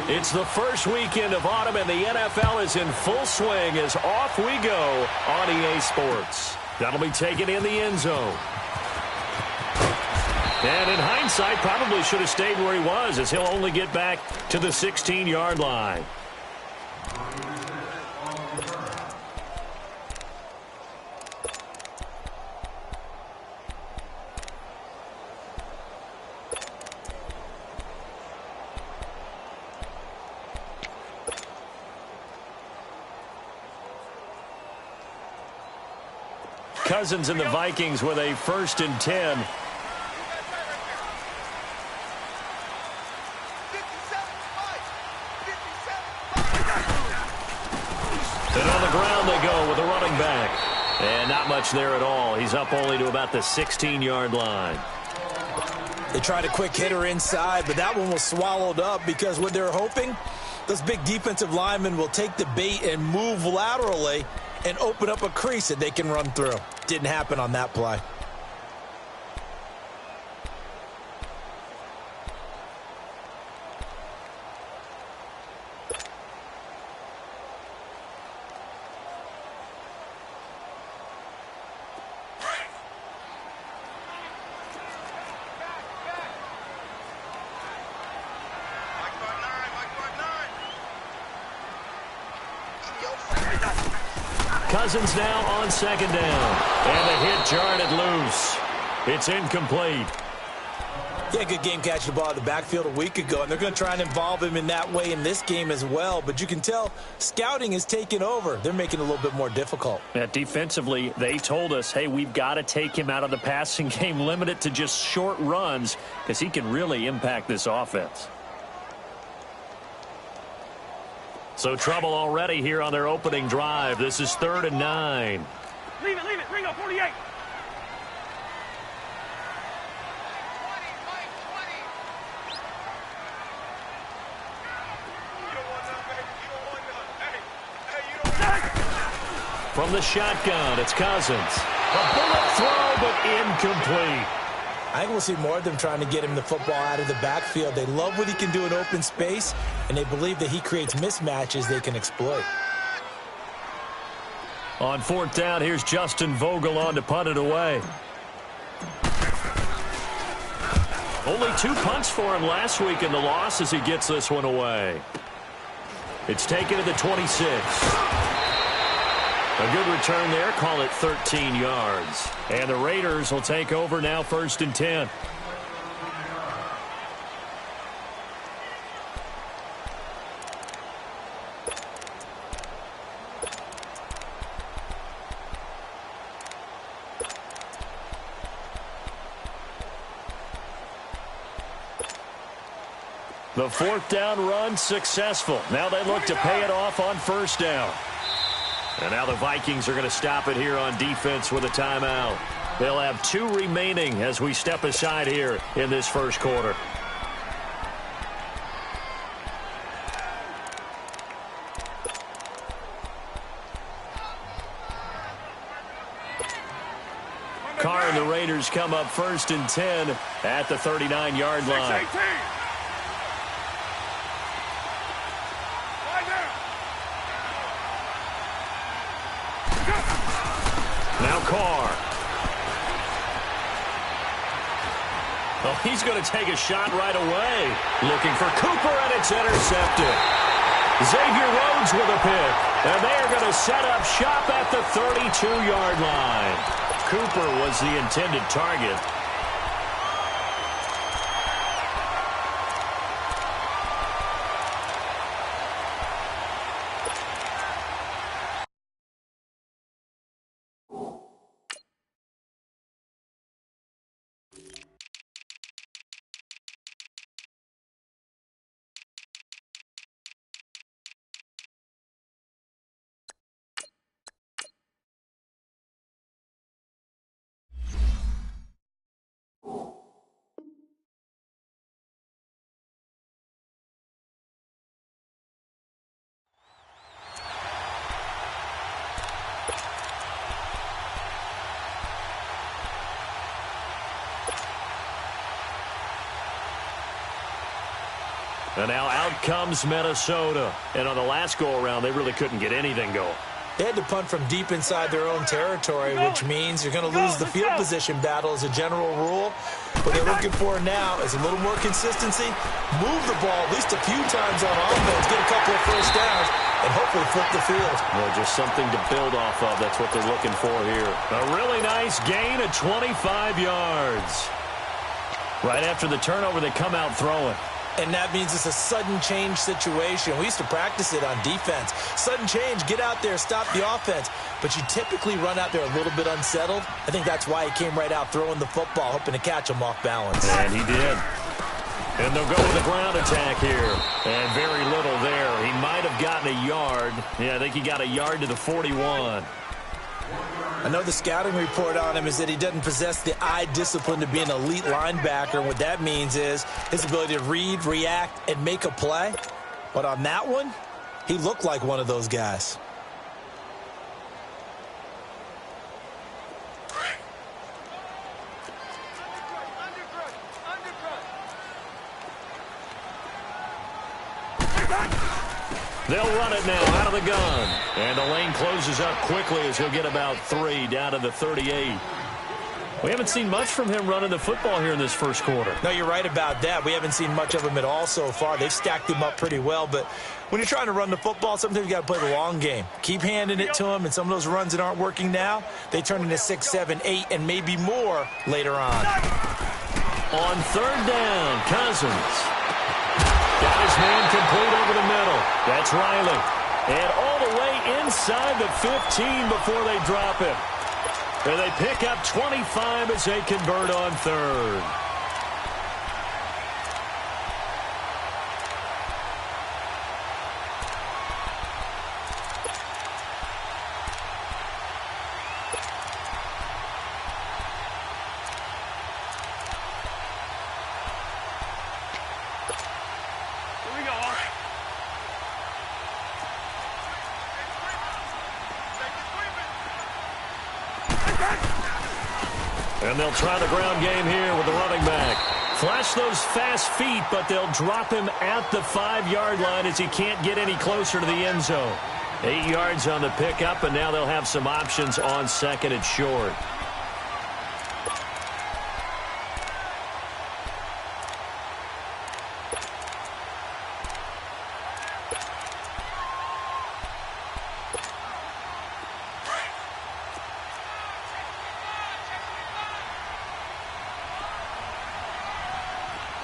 It's the first weekend of autumn, and the NFL is in full swing as off we go on EA Sports. That'll be taken in the end zone. And in hindsight, probably should have stayed where he was, as he'll only get back to the 16-yard line. Cousins and the Vikings with a 1st and 10. And on the ground they go with a running back. And not much there at all. He's up only to about the 16-yard line. They tried a quick hitter inside, but that one was swallowed up because what they're hoping, those big defensive linemen will take the bait and move laterally and open up a crease that they can run through. Didn't happen on that play. Cousins now on 2nd down. And the hit jarred it loose. It's incomplete. Yeah, good game catching the ball at the backfield a week ago, and they're going to try and involve him in that way in this game as well. But you can tell scouting is taking over. They're making it a little bit more difficult. Yeah, defensively, they told us, hey, we've got to take him out of the passing game, limit it to just short runs, because he can really impact this offense. So trouble already here on their opening drive. This is 3rd and 9. Leave it. Ringo, 48. From the shotgun, it's Cousins. A bullet throw, but incomplete. I think we'll see more of them trying to get him the football out of the backfield. They love what he can do in open space, and they believe that he creates mismatches they can exploit. On 4th down, here's Justin Vogel on to punt it away. Only 2 punts for him last week in the loss as he gets this one away. It's taken to the 26. A good return there, call it 13 yards. And the Raiders will take over now, 1st and 10. The 4th down run successful. Now they look to pay it off on 1st down. And now the Vikings are going to stop it here on defense with a timeout. They'll have 2 remaining as we step aside here in this 1st quarter. Carr and the Raiders come up 1st and 10 at the 39-yard line. Now Carr. Oh, he's going to take a shot right away. Looking for Cooper, and it's intercepted. Xavier Rhodes with a pick. And they are going to set up shop at the 32-yard line. Cooper was the intended target. And now out comes Minnesota. And on the last go-around, they really couldn't get anything going. They had to punt from deep inside their own territory, which means you're going to lose the field position battle as a general rule. What they're looking for now is a little more consistency, move the ball at least a few times on offense, get a couple of first downs, and hopefully flip the field. Well, just something to build off of. That's what they're looking for here. A really nice gain of 25 yards. Right after the turnover, they come out throwing. And that means it's a sudden change situation. We used to practice it on defense. Sudden change, get out there, stop the offense. But you typically run out there a little bit unsettled. I think that's why he came right out throwing the football, hoping to catch him off balance. And he did. And they'll go with a ground attack here. And very little there. He might have gotten a yard. Yeah, I think he got a yard to the 41. I know the scouting report on him is that he doesn't possess the eye discipline to be an elite linebacker. And what that means is his ability to read, react, and make a play. But on that one, he looked like one of those guys. They'll run it now out of the gun. And the lane closes up quickly as he'll get about 3 down to the 38. We haven't seen much from him running the football here in this first quarter. No, you're right about that. We haven't seen much of him at all so far. They've stacked him up pretty well. But when you're trying to run the football, sometimes you got to play the long game. Keep handing it to him, and some of those runs that aren't working now, they turn into 6, 7, 8, and maybe more later on. On third down, Cousins. Got his man complete over the middle. That's Riley. And all the way inside the 15 before they drop him. And they pick up 25 as they convert on third. And they'll try the ground game here with the running back. Flash those fast feet, but they'll drop him at the 5-yard line as he can't get any closer to the end zone. 8 yards on the pickup, and now they'll have some options on second and short.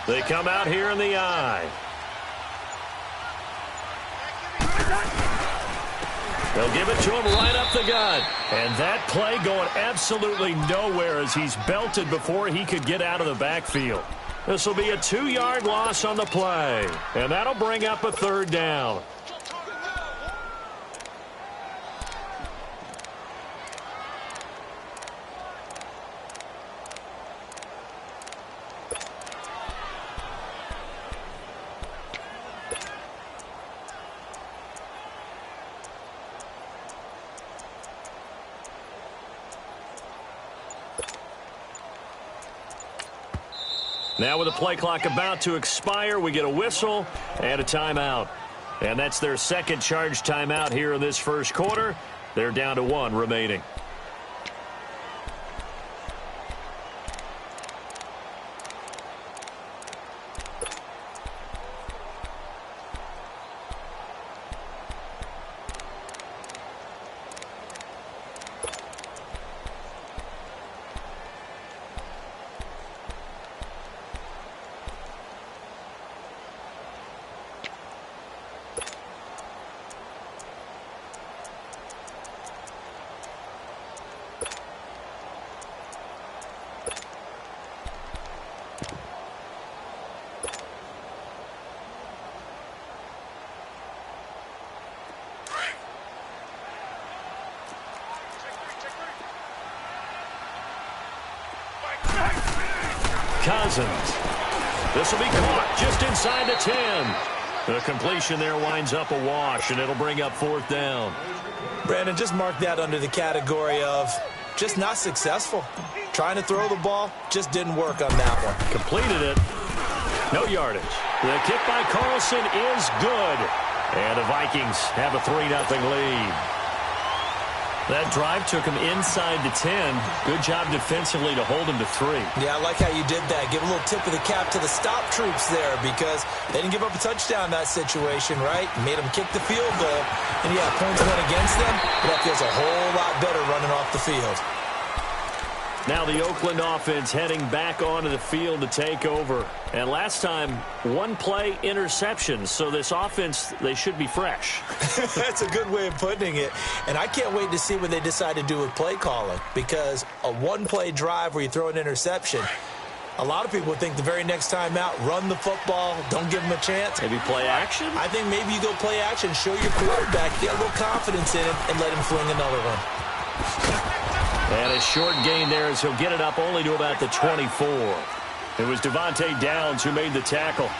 They come out here in the eye. They'll give it to him right up the gut. And that play going absolutely nowhere as he's belted before he could get out of the backfield. This will be a 2-yard loss on the play. And that'll bring up a third down. Now with the play clock about to expire, we get a whistle and a timeout. And that's their second charge timeout here in this first quarter. They're down to 1 remaining. Cousins. This will be caught just inside the 10. The completion there winds up a wash, and it'll bring up 4th down. Brandon, just mark that under the category of just not successful. Trying to throw the ball just didn't work on that one. Completed it. No yardage. The kick by Carlson is good. And the Vikings have a 3-0 lead. That drive took him inside the 10. Good job defensively to hold him to 3. Yeah, I like how you did that. Give a little tip of the cap to the stop troops there because they didn't give up a touchdown in that situation, right? Made them kick the field goal. And, yeah, points went against them, but that feels a whole lot better running off the field. Now the Oakland offense heading back onto the field to take over. And last time, one-play interception. So this offense, they should be fresh. That's a good way of putting it. And I can't wait to see what they decide to do with play calling. Because a one-play drive where you throw an interception, a lot of people think the very next time out, run the football, don't give them a chance. Maybe play action? I think maybe you go play action, show your quarterback, get a little confidence in him, and let him fling another one. And a short gain there as he'll get it up only to about the 24. It was Devontae Downs who made the tackle.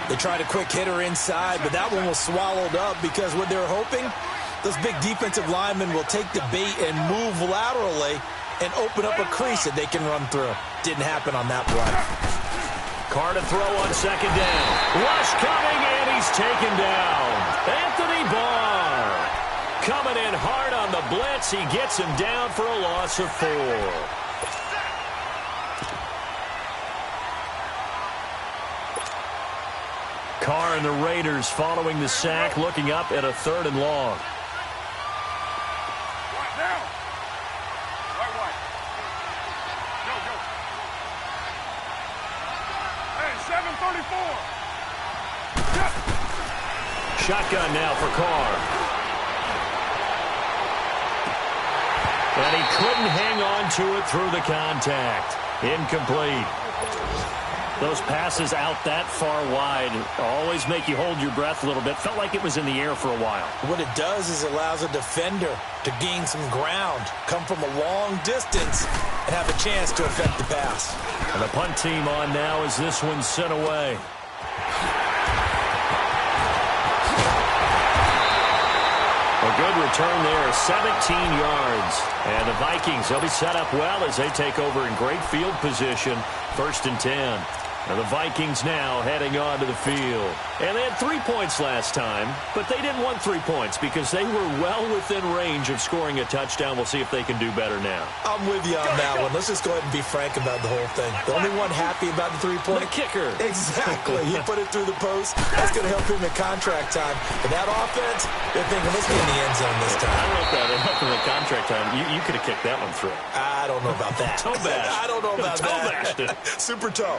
They tried a quick hitter inside, but that one was swallowed up because what they're hoping, those big defensive linemen will take the bait and move laterally and open up a crease that they can run through. Didn't happen on that play. Carr to throw on second down. Rush coming, and he's taken down. Anthony Barr coming in hard on the blitz. He gets him down for a loss of 4. Carr and the Raiders following the sack, looking up at a 3rd and long. Shotgun now for Carr. And he couldn't hang on to it through the contact. Incomplete. Those passes out that far wide always make you hold your breath a little bit. Felt like it was in the air for a while. What it does is it allows a defender to gain some ground, come from a long distance, and have a chance to affect the pass. And the punt team on now as this one's sent away. A good return there, 17 yards. And the Vikings, they'll be set up well as they take over in great field position. 1st and 10. And the Vikings now heading onto the field. And they had 3 points last time, but they didn't want 3 points because they were well within range of scoring a touchdown. We'll see if they can do better now. I'm with you on that one. Let's just go ahead and be frank about the whole thing. The only one happy about the 3-point? The kicker. Exactly. He put it through the post. That's going to help him in contract time. But that offense, they're thinking, let's get in the end zone this time. I don't know if that helped him in contract time. You could have kicked that one through. I don't know about that. Toe bash. I don't know about that. Toe bashed it. Super toe.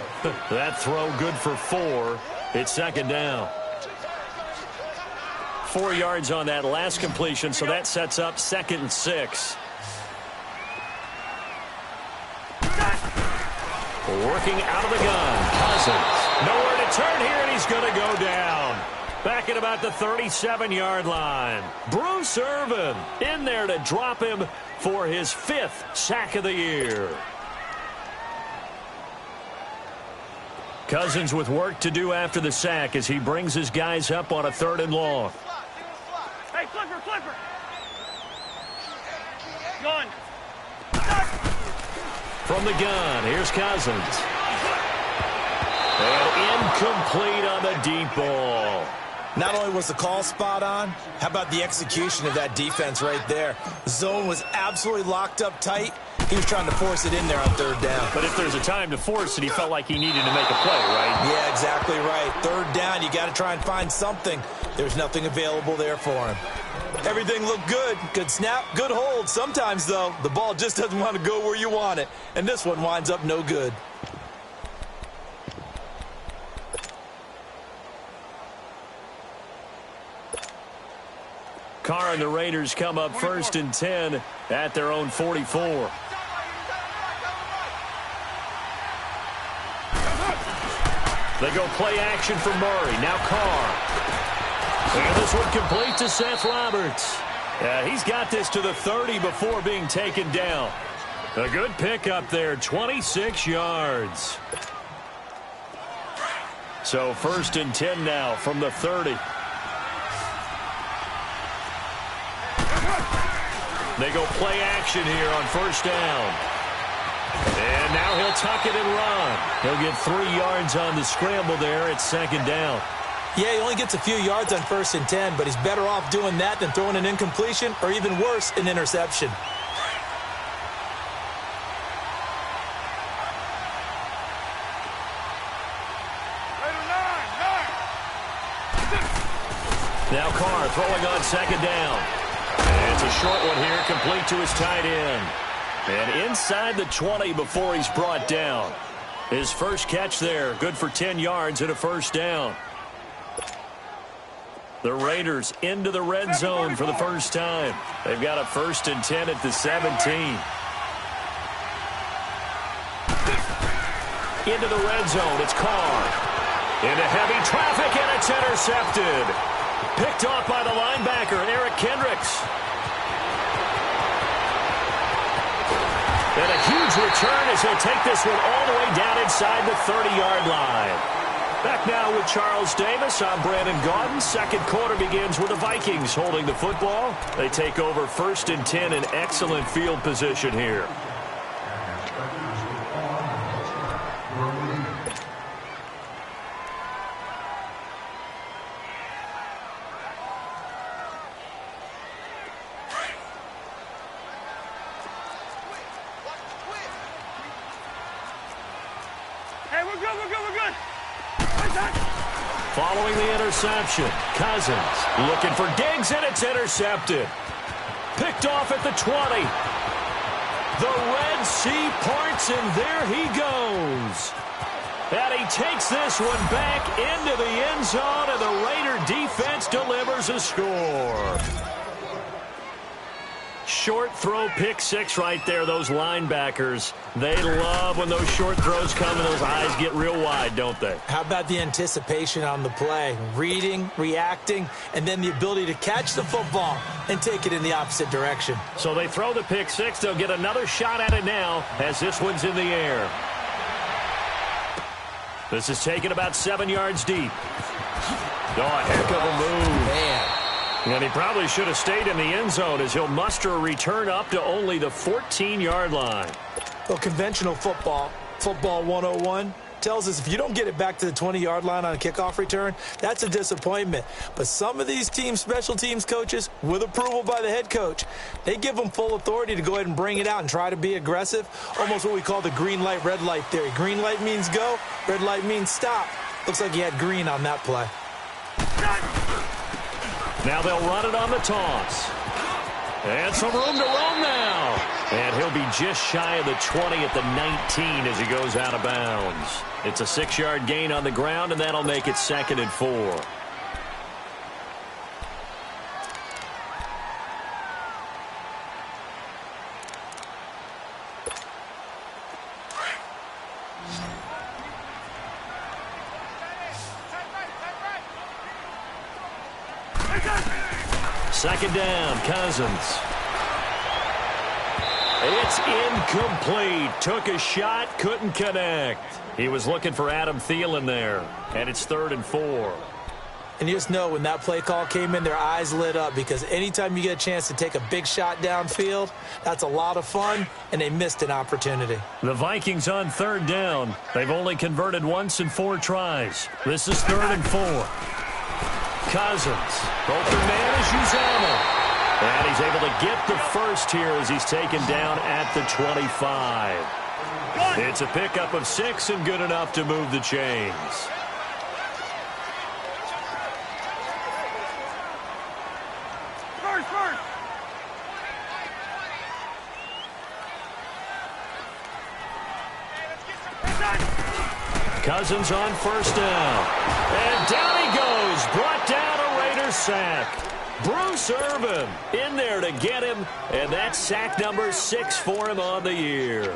That throw good for 4. It's 2nd down. 4 yards on that last completion, so that sets up 2nd and 6. Working out of the gun. Cousins. Nowhere to turn here, and he's going to go down. Back at about the 37-yard line. Bruce Irvin in there to drop him for his 5th sack of the year. Cousins with work to do after the sack as he brings his guys up on a 3rd and long. Hey, flipper. Gun. From the gun, here's Cousins. And incomplete on the deep ball. Not only was the call spot on, how about the execution of that defense right there? Zone was absolutely locked up tight. He was trying to force it in there on 3rd down. But if there's a time to force it, he felt like he needed to make a play, right? Yeah, exactly right. 3rd down, you got to try and find something. There's nothing available there for him. Everything looked good. Good snap, good hold. Sometimes, though, the ball just doesn't want to go where you want it. And this one winds up no good. Carr and the Raiders come up 1st and 10 at their own 44. They go play action for Murray. Now Carr. And this one complete to Seth Roberts. He's got this to the 30 before being taken down. A good pickup there, 26 yards. So 1st and 10 now from the 30. They go play action here on 1st down. And And now he'll tuck it and run. He'll get 3 yards on the scramble there at second down. Yeah, he only gets a few yards on 1st and 10, but he's better off doing that than throwing an incompletion or even worse, an interception. Now Carr throwing on second down. And it's a short one here, complete to his tight end. And inside the 20 before he's brought down. His first catch there, good for 10 yards and a first down. The Raiders into the red zone for the first time. They've got a 1st and 10 at the 17. Into the red zone, it's Carr. Into heavy traffic, and it's intercepted. Picked off by the linebacker, Eric Kendricks. And a huge return as he'll take this one all the way down inside the 30-yard line. Back now with Charles Davis. I'm Brandon Gaudin. Second quarter begins with the Vikings holding the football. They take over 1st and 10 in excellent field position here. Following the interception, Cousins looking for Diggs, and it's intercepted. Picked off at the 20. The Red Sea parts, and there he goes. And he takes this one back into the end zone, and the Raider defense delivers a score. Short throw, pick 6 right there. Those linebackers, they love when those short throws come and those eyes get real wide, don't they? How about the anticipation on the play? Reading, reacting, and then the ability to catch the football and take it in the opposite direction. So they throw the pick 6. They'll get another shot at it now as this one's in the air. This is taken about 7 yards deep. Oh, a heck of a move. Man. And he probably should have stayed in the end zone as he'll muster a return up to only the 14-yard line. Well, conventional football 101, tells us if you don't get it back to the 20-yard line on a kickoff return, that's a disappointment. But some of these special teams coaches, with approval by the head coach, they give them full authority to go ahead and bring it out and try to be aggressive, almost what we call the green light, red light theory. Green light means go, red light means stop. Looks like he had green on that play. Now they'll run it on the toss. And some room to roam now. And he'll be just shy of the 20 at the 19 as he goes out of bounds. It's a 6-yard gain on the ground, and that'll make it 2nd and 4. Second down, Cousins. It's incomplete. Took a shot, couldn't connect. He was looking for Adam Thielen there, and it's 3rd and 4. And you just know when that play call came in, their eyes lit up, because anytime you get a chance to take a big shot downfield, that's a lot of fun, and they missed an opportunity. The Vikings on 3rd down. They've only converted once in 4 tries. This is 3rd and 4. Cousins, open man is Uzama. And he's able to get the first here as he's taken down at the 25. It's a pickup of 6 and good enough to move the chains. Cousins on 1st down. And down he goes. Brought down a Raiders sack. Bruce Irvin in there to get him. And that's sack number 6 for him on the year.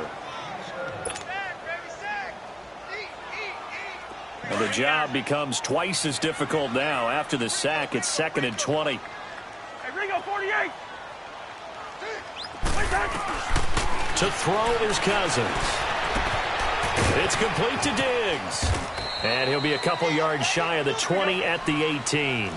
And the job becomes twice as difficult now. After the sack, it's 2nd and 20. Hey, Ringo, 48. To throw is Cousins. It's complete to Diggs. And he'll be a couple yards shy of the 20 at the 18.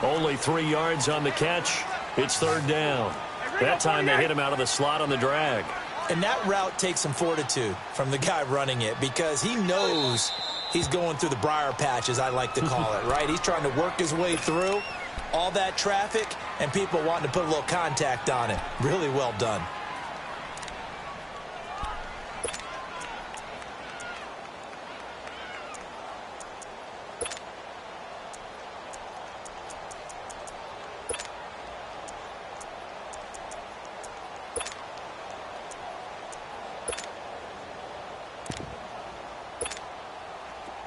Only 3 yards on the catch. It's 3rd down. That time they hit him out of the slot on the drag. And that route takes some fortitude from the guy running it because he knows he's going through the briar patch, as I like to call it, right? He's trying to work his way through all that traffic and people wanting to put a little contact on it. Really well done.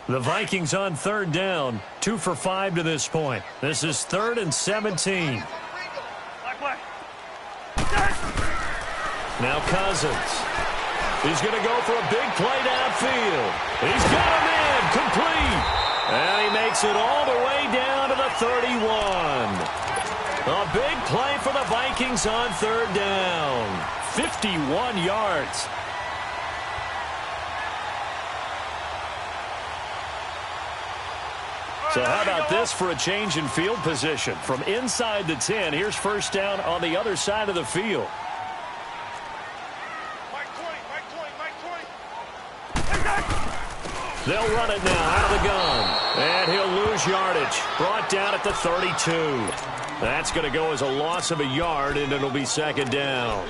The Vikings on third down, 2 for 5 to this point. This is 3rd and 17. Now Cousins. He's going to go for a big play downfield. He's got him in, complete. And he makes it all the way down to the 31. A big play for the Vikings on third down. 51 yards. So how about this for a change in field position? From inside the 10, here's first down on the other side of the field. They'll run it now out of the gun. And he'll lose yardage. Brought down at the 32. That's going to go as a loss of a yard, and it'll be second down.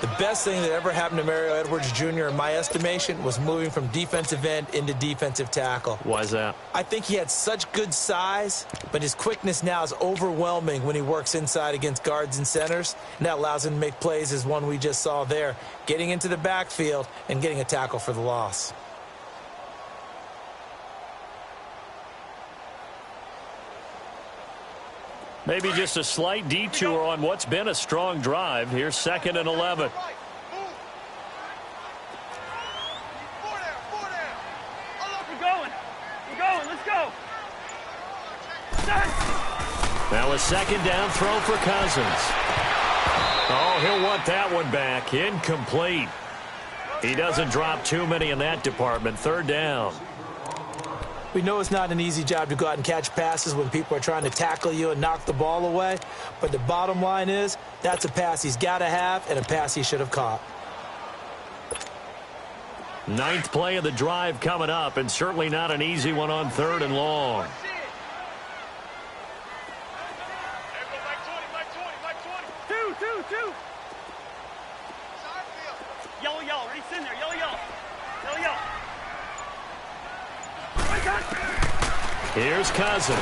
The best thing that ever happened to Mario Edwards Jr., in my estimation, was moving from defensive end into defensive tackle. Why is that? I think he had such good size, but his quickness now is overwhelming when he works inside against guards and centers, and that allows him to make plays as one we just saw there, getting into the backfield and getting a tackle for the loss. Maybe just a slight detour on what's been a strong drive. Here's 2nd and 11. Now a second down throw for Cousins. Oh, he'll want that one back. Incomplete. He doesn't drop too many in that department. Third down. We know it's not an easy job to go out and catch passes when people are trying to tackle you and knock the ball away. But the bottom line is that's a pass he's got to have and a pass he should have caught. 9th play of the drive coming up, and certainly not an easy one on 3rd and long. Yellow, Reese in there, yellow. Here's Cousins.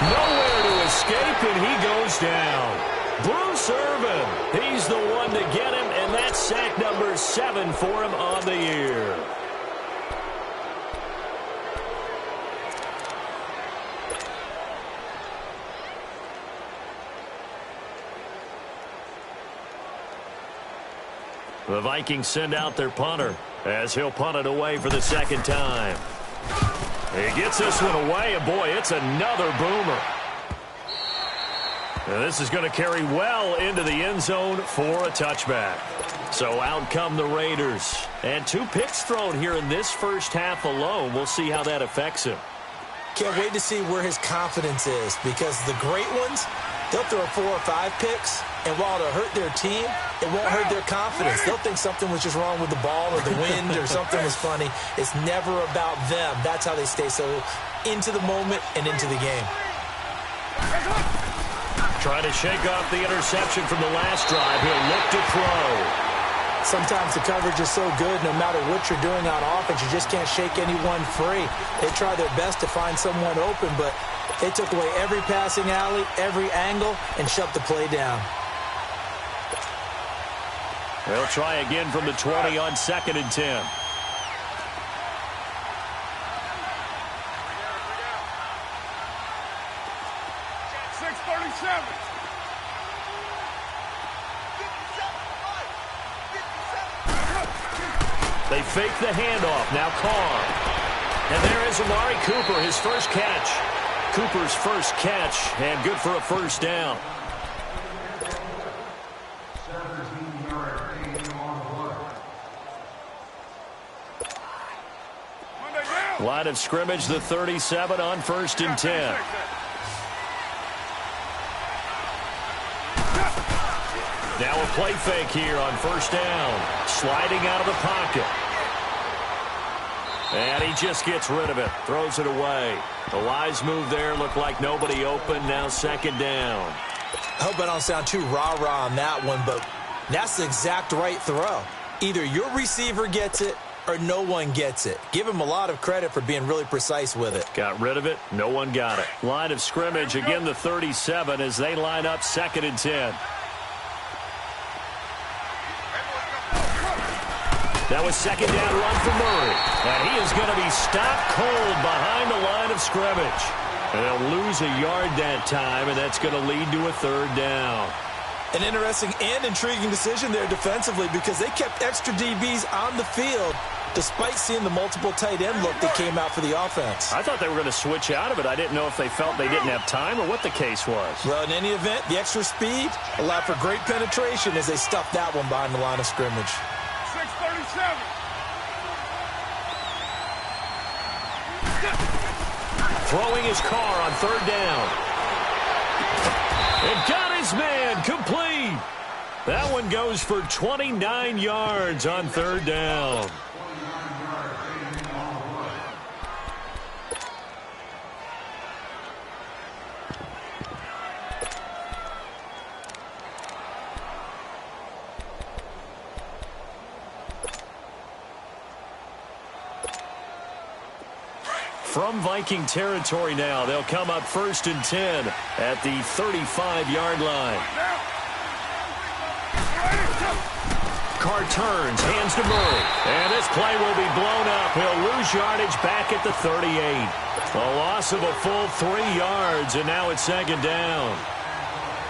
Nowhere to escape, and he goes down. Bruce Irvin, he's the one to get him, and that's sack number 7 for him on the year. The Vikings send out their punter as he'll punt it away for the second time. He gets this one away, and boy, it's another boomer. Now this is going to carry well into the end zone for a touchback. So out come the Raiders. And 2 picks thrown here in this first half alone. We'll see how that affects him. Can't wait to see where his confidence is, because the great ones, they'll throw 4 or 5 picks, and while it'll hurt their team, it won't hurt their confidence. They'll think something was just wrong with the ball or the wind or something was funny. It's never about them. That's how they stay so into the moment and into the game. Trying to shake off the interception from the last drive. He'll look to throw. Sometimes the coverage is so good, no matter what you're doing on offense, you just can't shake anyone free. They try their best to find someone open, but they took away every passing alley, every angle, and shut the play down. They'll try again from the 20 on 2nd and 10. They fake the handoff. Now Carr. And there is Amari Cooper, his first catch. Cooper's first catch, and good for a first down. Line of scrimmage, the 37 on 1st and 10. Now a play fake here on first down. Sliding out of the pocket. And he just gets rid of it. Throws it away. The wise move there. Looked like nobody open. Now second down. I hope I don't sound too rah-rah on that one, but that's the exact right throw. Either your receiver gets it or no one gets it. Give him a lot of credit for being really precise with it. Got rid of it. No one got it. Line of scrimmage, again the 37 as they line up second and 10. That was second down run for Murray. And he is going to be stopped cold behind the line of scrimmage. And they'll lose a yard that time, and that's going to lead to a third down. An interesting and intriguing decision there defensively because they kept extra DBs on the field despite seeing the multiple tight end look that came out for the offense. I thought they were going to switch out of it. I didn't know if they felt they didn't have time or what the case was. Well, in any event, the extra speed allowed for great penetration as they stuffed that one behind the line of scrimmage. 637. Throwing his car on third down. And got his man complete. That one goes for 29 yards on third down. From Viking territory now, they'll come up first and 10 at the 35-yard line. Carr turns, hands to Murray. And this play will be blown up. He'll lose yardage back at the 38. A loss of a full 3 yards, and now it's second down.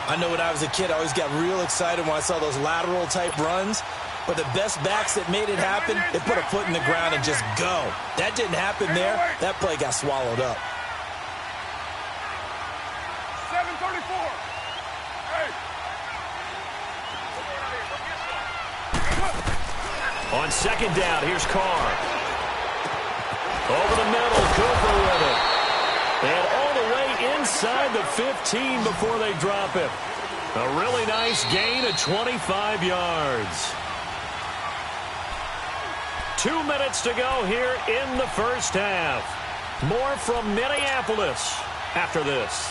I know when I was a kid, I always got real excited when I saw those lateral-type runs. But the best backs that made it happen, they put a foot in the ground and just go. That didn't happen there. That play got swallowed up. 734. Hey. On second down, here's Carr. Over the middle, Cooper with it. And all the way inside the 15 before they drop it. A really nice gain of 25 yards. 2 minutes to go here in the first half. More from Minneapolis after this.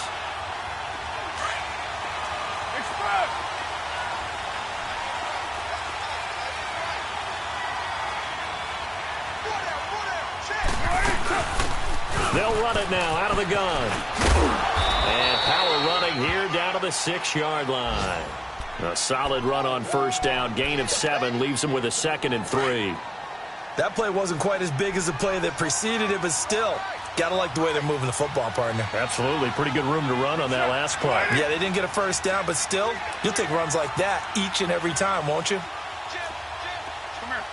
Express. They'll run it now out of the gun. And power running here down to the 6-yard line. A solid run on first down. Gain of 7 leaves them with a second and 3. That play wasn't quite as big as the play that preceded it, but still, got to like the way they're moving the football, partner. Absolutely. Pretty good room to run on that last play. Yeah, they didn't get a first down, but still, you'll take runs like that each and every time, won't you? Come here.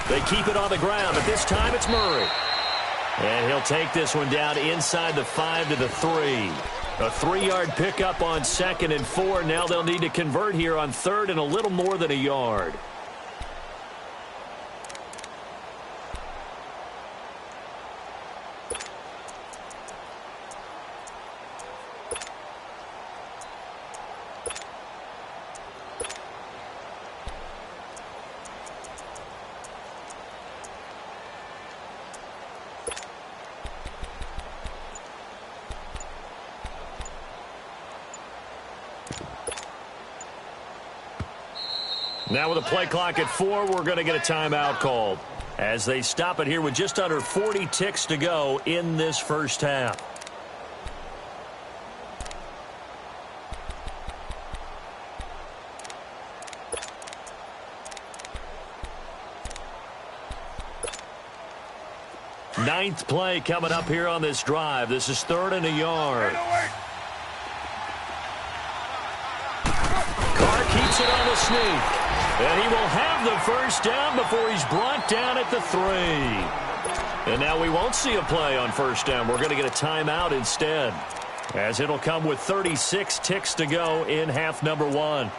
They keep it on the ground, but this time it's Murray. And he'll take this one down inside the 5 to the 3. A 3-yard pickup on second and 4. Now they'll need to convert here on third and a little more than a yard. Now with a play clock at 4, we're going to get a timeout called as they stop it here with just under 40 ticks to go in this first half. Ninth play coming up here on this drive. This is third and a yard. Carr keeps it on the sneak. And he will have the first down before he's brought down at the 3. And now we won't see a play on first down. We're going to get a timeout instead, as it'll come with 36 ticks to go in half number 1.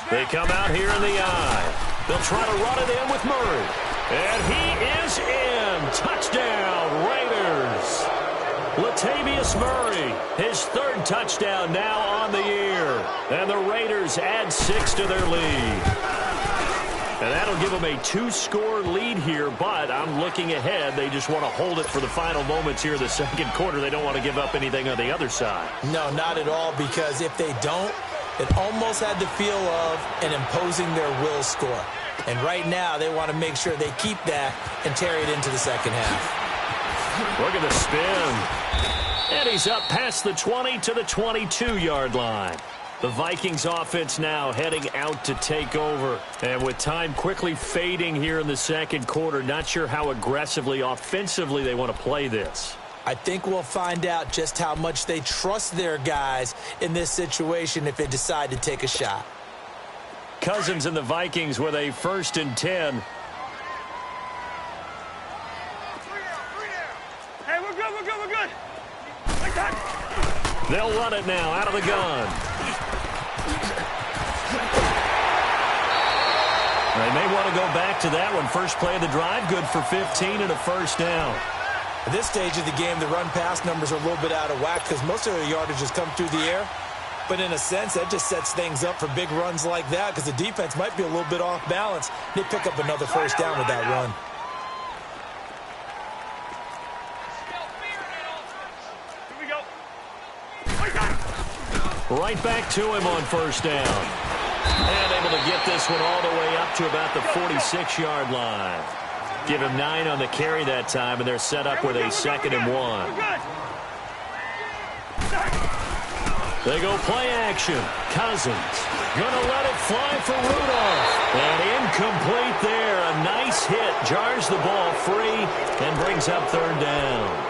They come out here in the eye. They'll try to run it in with Murray. And he is in. Touchdown, Raiders. Latavius Murray, his 3rd touchdown now on the year. And the Raiders add 6 to their lead. And that'll give them a 2-score lead here, but I'm looking ahead. They just want to hold it for the final moments here in the second quarter. They don't want to give up anything on the other side. No, not at all, because if they don't, it almost had the feel of an imposing their will score. And right now, they want to make sure they keep that and carry it into the second half. Look at the spin. And he's up past the 20 to the 22-yard line. The Vikings offense now heading out to take over. And with time quickly fading here in the second quarter, not sure how aggressively, offensively they want to play this. I think we'll find out just how much they trust their guys in this situation if they decide to take a shot. Cousins and the Vikings with a 1st and 10. Hey, we're good, we're good, we're good. Like that. They'll run it now out of the gun. They may want to go back to that one. First play of the drive, good for 15 and a first down. At this stage of the game, the run-pass numbers are a little bit out of whack because most of their yardage has come through the air. But in a sense, that just sets things up for big runs like that because the defense might be a little bit off balance. They pick up another first down with that run. Here we go. Right back to him on first down. And able to get this one all the way up to about the 46-yard line. Give him 9 on the carry that time, and they're set up with a 2nd and 1. They go play action. Cousins gonna let it fly for Rudolph. And incomplete there. A nice hit. Jars the ball free and brings up 3rd down.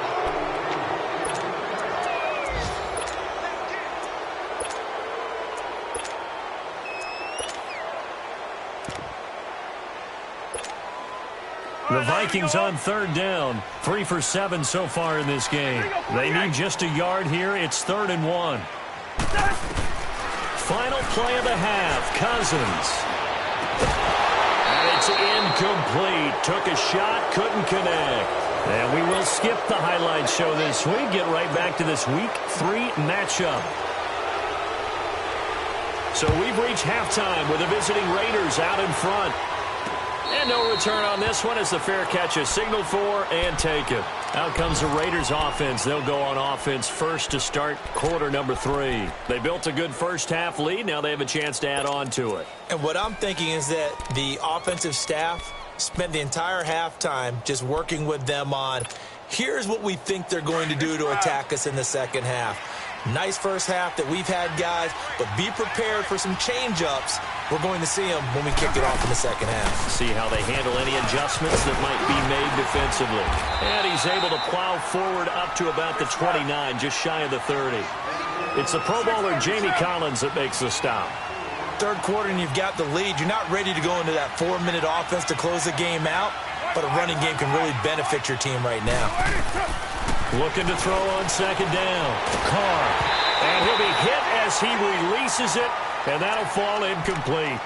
The Vikings on 3rd down. 3 for 7 so far in this game. They need just a yard here. It's 3rd and 1. Final play of the half. Cousins. And it's incomplete. Took a shot, couldn't connect. And we will skip the highlight show this week. Get right back to this Week 3 matchup. So we've reached halftime with the visiting Raiders out in front. And no return on this one as the fair catch is signaled for and taken. Out comes the Raiders offense. They'll go on offense first to start quarter number 3. They built a good first half lead. Now they have a chance to add on to it. And what I'm thinking is that the offensive staff spent the entire halftime just working with them on, here's what we think they're going to do to attack us in the second half. Nice first half that we've had, guys, but be prepared for some change-ups. We're going to see them when we kick it off in the second half. See how they handle any adjustments that might be made defensively. And he's able to plow forward up to about the 29, just shy of the 30. It's the Pro Bowler Jamie Collins that makes the stop. Third quarter and you've got the lead. You're not ready to go into that 4-minute offense to close the game out, but a running game can really benefit your team right now. Looking to throw on second down. Carr. And he'll be hit as he releases it, and that'll fall incomplete.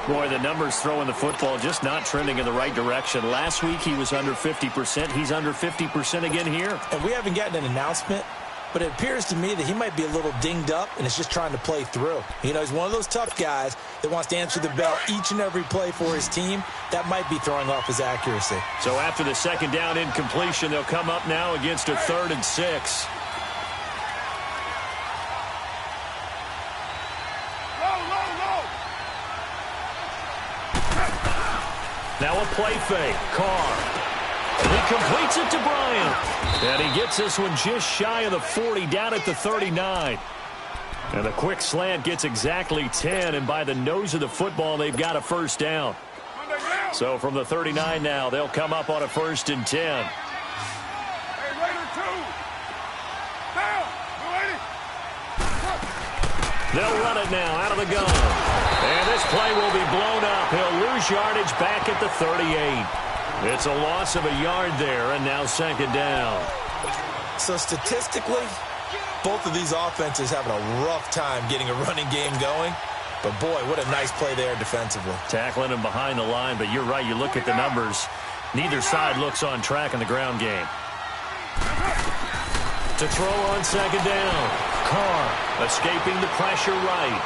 Boy, the numbers throwing the football just not trending in the right direction. Last week he was under 50%. He's under 50% again here. And we haven't gotten an announcement, but it appears to me that he might be a little dinged up and is just trying to play through. You know, he's one of those tough guys that wants to answer the bell each and every play for his team. That might be throwing off his accuracy. So after the second down incompletion, they'll come up now against a 3rd and 6. Now a play fake. Carr. He completes it to Bryant. And he gets this one just shy of the 40, down at the 39. And the quick slant gets exactly 10, and by the nose of the football, they've got a first down. So from the 39 now, they'll come up on a 1st and 10. Hey, Raider 2. Down. Lady. They'll run it now out of the gun. And this play will be blown up. He'll lose yardage back at the 38. It's a loss of a yard there, and now 2nd down. So statistically, both of these offenses having a rough time getting a running game going. But, boy, what a nice play there defensively. Tackling him behind the line, but you're right. You look at the numbers. Neither side looks on track in the ground game. To throw on 2nd down. Carr escaping the pressure right.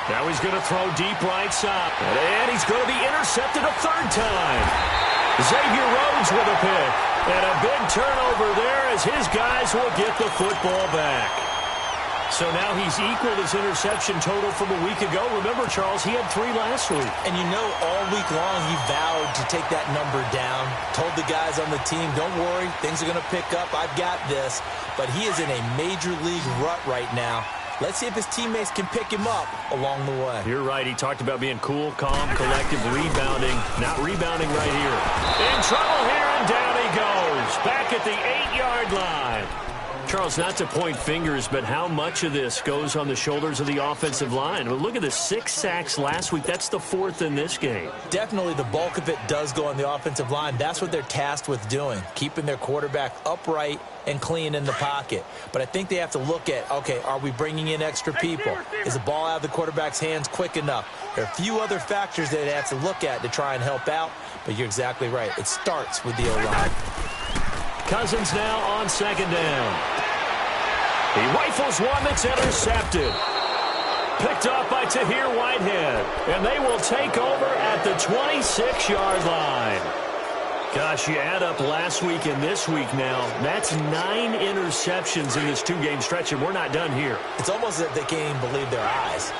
Now he's going to throw deep right side. And he's going to be intercepted a 3rd time. Xavier Rhodes with a pick. And a big turnover there as his guys will get the football back. So now he's equaled his interception total from a week ago. Remember, Charles, he had 3 last week. And you know, all week long he vowed to take that number down. Told the guys on the team, don't worry, things are going to pick up. I've got this. But he is in a major league rut right now. Let's see if his teammates can pick him up along the way. You're right. He talked about being cool, calm, collective, rebounding. Not rebounding right here. In trouble here, and down he goes. Back at the 8-yard line. Charles, not to point fingers, but how much of this goes on the shoulders of the offensive line? Well, look at the 6 sacks last week. That's the 4th in this game. Definitely the bulk of it does go on the offensive line. That's what they're tasked with doing, keeping their quarterback upright and clean in the pocket. But I think they have to look at, okay, are we bringing in extra people? Is the ball out of the quarterback's hands quick enough? There are a few other factors that they have to look at to try and help out, but you're exactly right. It starts with the O-line. Cousins now on 2nd down. He rifles one that's intercepted. Picked off by Tahir Whitehead. And they will take over at the 26-yard line. Gosh, you add up last week and this week now. That's 9 interceptions in this 2-game stretch, and we're not done here. It's almost as if they can't even believe their eyes.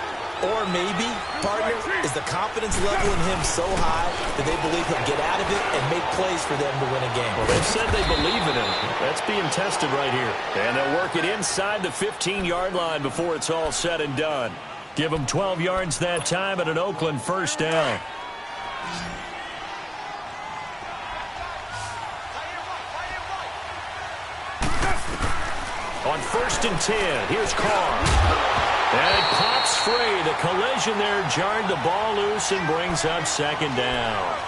Or maybe, partner, is the confidence level in him so high that they believe he'll get out of it and make plays for them to win a game. Well, they've said they believe in him. That's being tested right here. And they'll work it inside the 15-yard line before it's all said and done. Give them 12 yards that time at an Oakland 1st down. On 1st and 10, here's Carr. And it pops free. The collision there jarred the ball loose and brings up 2nd down.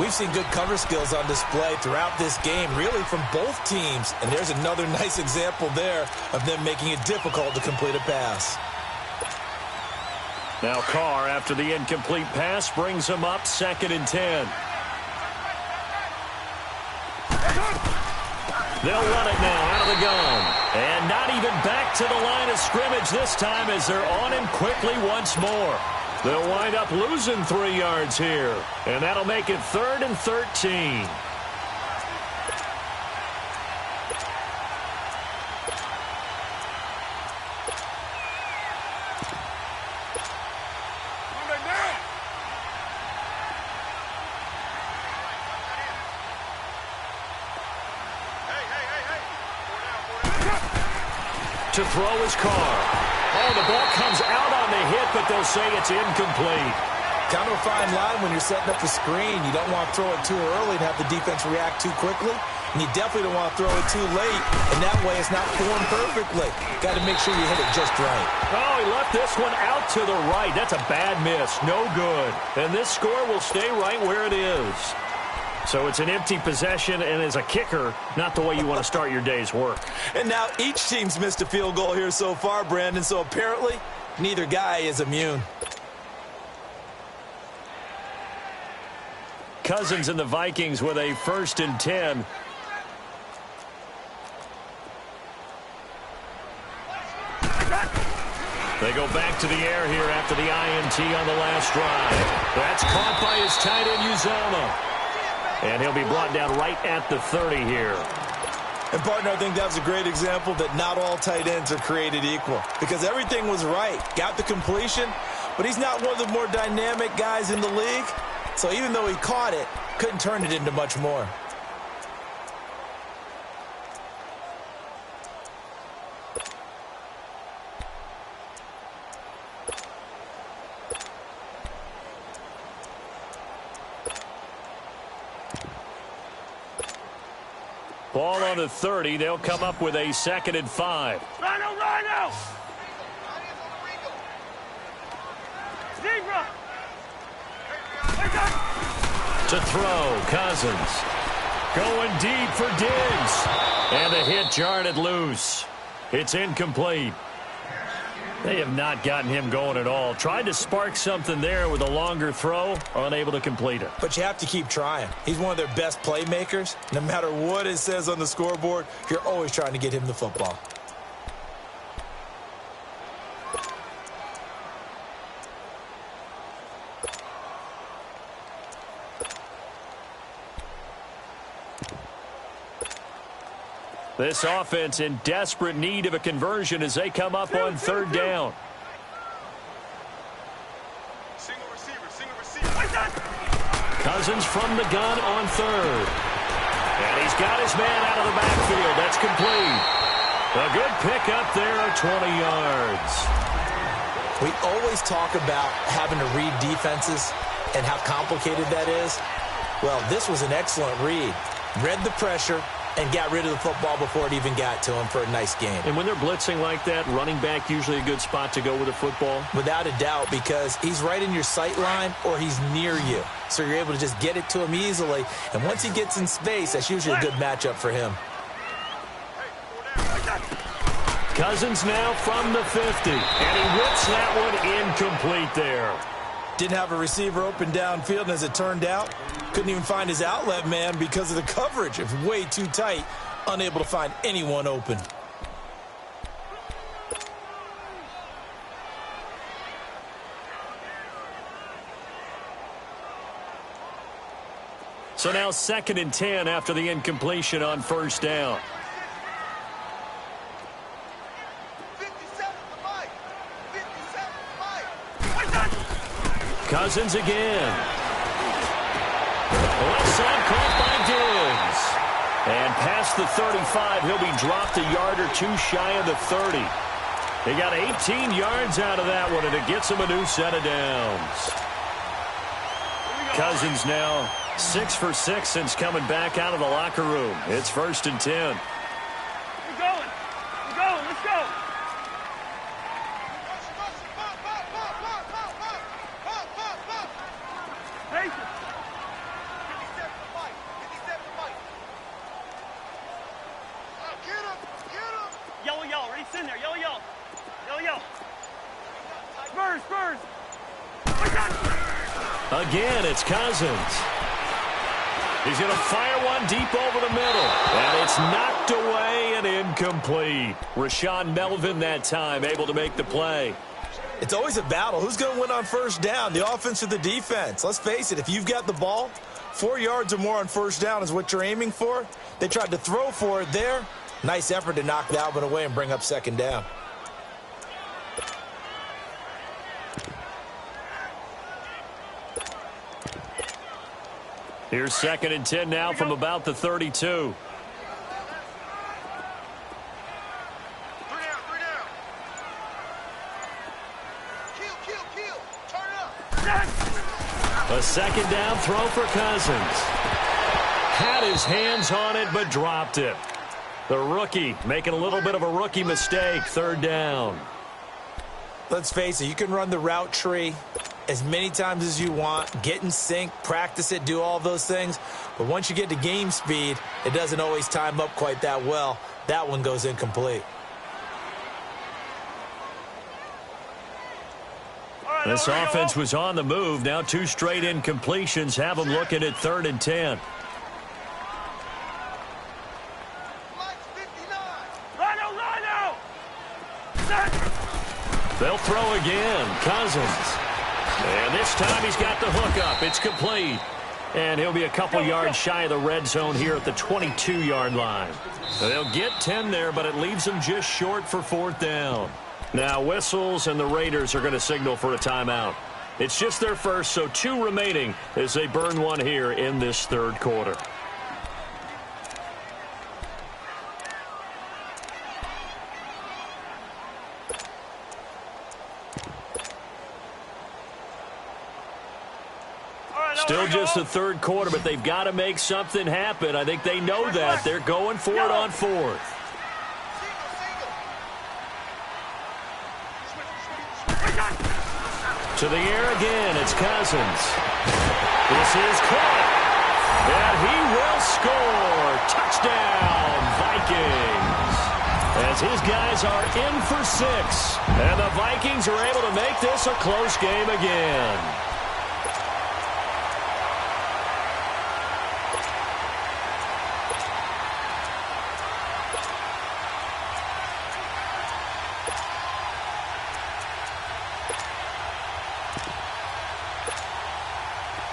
We've seen good cover skills on display throughout this game, really from both teams. And there's another nice example there of them making it difficult to complete a pass. Now Carr, after the incomplete pass, brings him up 2nd and 10. They'll run it now out of the gun. And not even back to the line of scrimmage this time as they're on him quickly once more. They'll wind up losing 3 yards here. And that'll make it 3rd and 13. To throw his Carr. Oh, the ball comes out on the hit, but they'll say it's incomplete. Kind of a fine line when you're setting up the screen. You don't want to throw it too early and have the defense react too quickly. And you definitely don't want to throw it too late, and that way it's not formed perfectly. Got to make sure you hit it just right. Oh, he left this one out to the right. That's a bad miss. No good. And this score will stay right where it is. So it's an empty possession, and as a kicker, not the way you want to start your day's work. And now each team's missed a field goal here so far, Brandon, so apparently neither guy is immune. Cousins and the Vikings with a 1st and 10. They go back to the air here after the INT on the last drive. That's caught by his tight end, Uzomah. And he'll be brought down right at the 30 here. And, partner, I think that was a great example that not all tight ends are created equal. Because everything was right. Got the completion, but he's not one of the more dynamic guys in the league. So even though he caught it, couldn't turn it into much more. Ball on the 30. They'll come up with a 2nd and 5. Rhino, Rhino! Zebra! To throw, Cousins. Going deep for Diggs. And the hit jarred it loose. It's incomplete. They have not gotten him going at all. Tried to spark something there with a longer throw, unable to complete it. But you have to keep trying. He's one of their best playmakers. No matter what it says on the scoreboard, you're always trying to get him the football. This offense in desperate need of a conversion as they come up on 3rd down. Single receiver. Cousins from the gun on 3rd. And he's got his man out of the backfield. That's complete. A good pickup there of 20 yards. We always talk about having to read defenses and how complicated that is. Well, this was an excellent read. Read the pressure and got rid of the football before it even got to him for a nice game. And when they're blitzing like that, running back usually a good spot to go with a football? Without a doubt, because he's right in your sight line or he's near you. So you're able to just get it to him easily. And once he gets in space, that's usually a good matchup for him. Cousins now from the 50. And he whips that one incomplete there. Didn't have a receiver open downfield, and as it turned out, couldn't even find his outlet man because of the coverage. It was way too tight, unable to find anyone open. So now 2nd and 10 after the incompletion on 1st down. Cousins again. Left side caught by Diggs. And past the 35, he'll be dropped a yard or two shy of the 30. They got 18 yards out of that one, and it gets him a new set of downs. Cousins now 6 for 6 since coming back out of the locker room. It's 1st and 10. We're going. Let's go. Yellow, Reed's in there. Yellow. Spurs. Again, it's Cousins. He's going to fire one deep over the middle. And it's knocked away and incomplete. Rashawn Melvin that time able to make the play. It's always a battle. Who's going to win on 1st down, the offense or the defense? Let's face it, if you've got the ball, 4 yards or more on 1st down is what you're aiming for. They tried to throw for it there. Nice effort to knock that one away and bring up 2nd down. Here's 2nd and 10 now from about the 32. 3 down. Kill. Turn up. A 2nd down throw for Cousins. Had his hands on it, but dropped it. The rookie making a little bit of a rookie mistake. 3rd down. Let's face it, you can run the route tree as many times as you want, get in sync, practice it, do all those things. But once you get to game speed, it doesn't always time up quite that well. That one goes incomplete. This offense was on the move. Now 2 straight incompletions have them looking at 3rd and 10. They'll throw again. Cousins. And this time he's got the hook up. It's complete. And he'll be a couple yards shy of the red zone here at the 22-yard line. They'll get 10 there, but it leaves them just short for 4th down. Now whistles, and the Raiders are going to signal for a timeout. It's just their first, so 2 remaining as they burn one here in this 3rd quarter. Still just the third quarter, but they've got to make something happen. I think they know that. They're going for it on fourth. To the air again, it's Cousins. This is caught. And he will score. Touchdown, Vikings. As his guys are in for 6. And the Vikings are able to make this a close game again.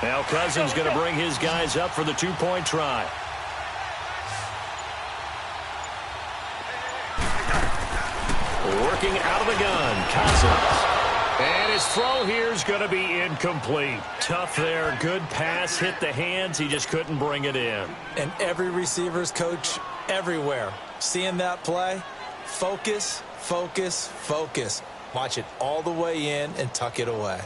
Now Cousins going to bring his guys up for the two-point try. Working out of the gun, Cousins. And his throw here is going to be incomplete. Tough there. Good pass. Hit the hands. He just couldn't bring it in. And every receiver's coach everywhere. Seeing that play, focus, focus, focus. Watch it all the way in and tuck it away.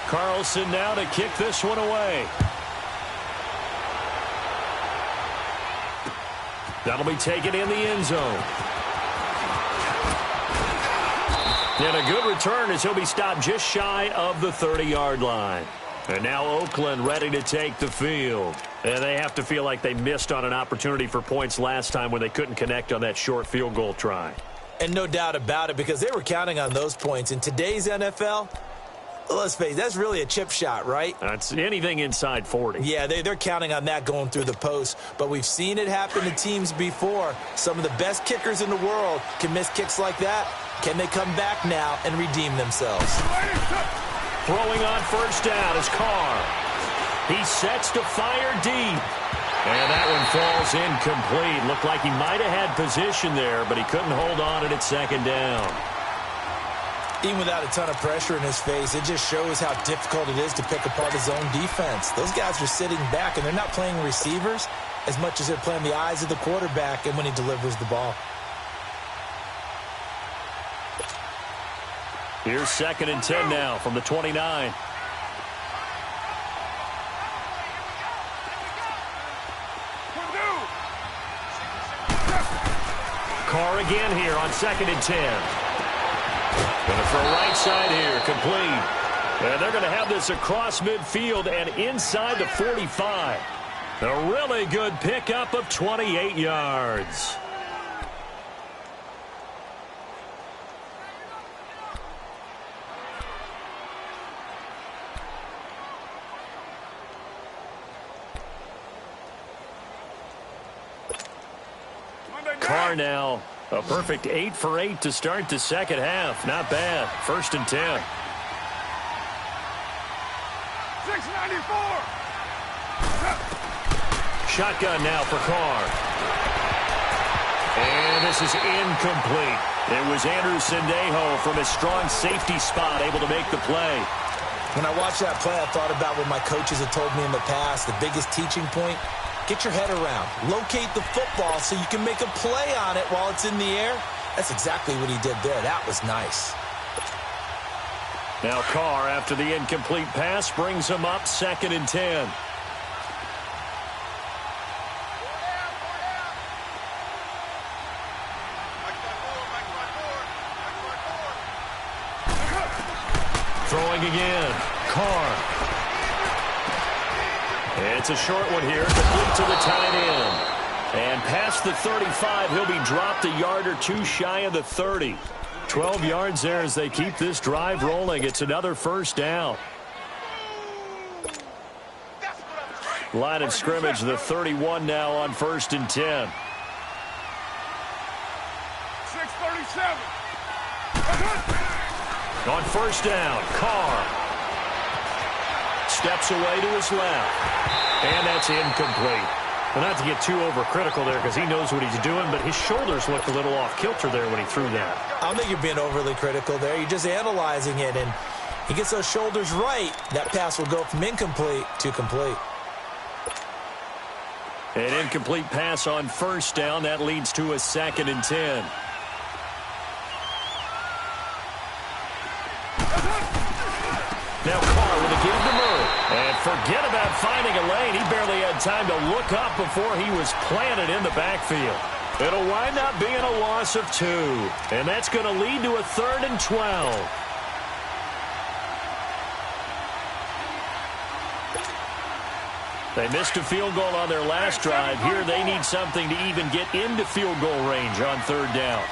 Carlson now to kick this one away. That'll be taken in the end zone. And a good return as he'll be stopped just shy of the 30-yard line. And now Oakland ready to take the field. And they have to feel like they missed on an opportunity for points last time when they couldn't connect on that short field goal try. And no doubt about it, because they were counting on those points. In today's NFL, let's face it, that's really a chip shot, right? It's anything inside 40. Yeah, they're counting on that going through the post. But we've seen it happen to teams before. Some of the best kickers in the world can miss kicks like that. Can they come back now and redeem themselves? Throwing on first down is Carr. He sets to fire deep. And that one falls incomplete. Looked like he might have had position there, but he couldn't hold on at second down. Even without a ton of pressure in his face, it just shows how difficult it is to pick apart his own defense. Those guys are sitting back, and they're not playing receivers as much as they're playing the eyes of the quarterback and when he delivers the ball. Here's 2nd and 10 now from the 29. Carr again here on 2nd and 10. Going to throw right side here, complete. And they're going to have this across midfield and inside the 45. A really good pickup of 28 yards. Carr now, a perfect 8 for 8 to start the second half. Not bad. 1st and 10. 694. Shotgun now for Carr. And this is incomplete. It was Andrew Sendejo from his strong safety spot able to make the play. When I watched that play, I thought about what my coaches had told me in the past. The biggest teaching point, get your head around. Locate the football so you can make a play on it while it's in the air. That's exactly what he did there. That was nice. Now Carr, after the incomplete pass, brings him up 2nd and 10. Throwing again. Carr. It's a short one here, complete to the tight end. And past the 35, he'll be dropped a yard or two shy of the 30. 12 yards there as they keep this drive rolling. It's another first down. Line of scrimmage, the 31 now on 1st and 10. 637. On first down, Carr steps away to his left. And that's incomplete. Well, not to get too overcritical there because he knows what he's doing, but his shoulders looked a little off kilter there when he threw that. I don't think you're being overly critical there. You're just analyzing it, and he gets those shoulders right. That pass will go from incomplete to complete. An incomplete pass on first down. That leads to a 2nd and 10. Now Carr with a give to Murray. And forget about finding a lane. He barely had time to look up before he was planted in the backfield. It'll wind up being a loss of 2. And that's going to lead to a 3rd and 12. They missed a field goal on their last drive. Here they need something to even get into field goal range on 3rd down.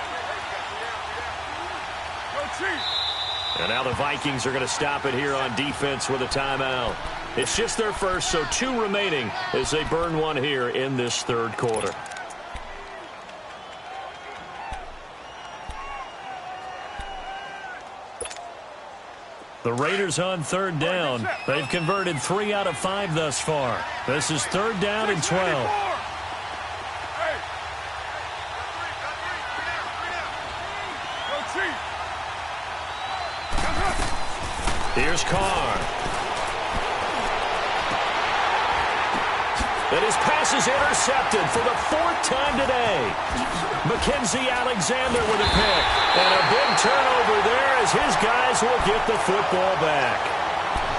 And now the Vikings are going to stop it here on defense with a timeout. It's just their first, so 2 remaining as they burn one here in this 3rd quarter. The Raiders on 3rd down. They've converted 3 out of 5 thus far. This is 3rd down and 12. Here's Carr. And his pass is intercepted for the 4th time today. Mackenzie Alexander with a pick. And a big turnover there as his guys will get the football back.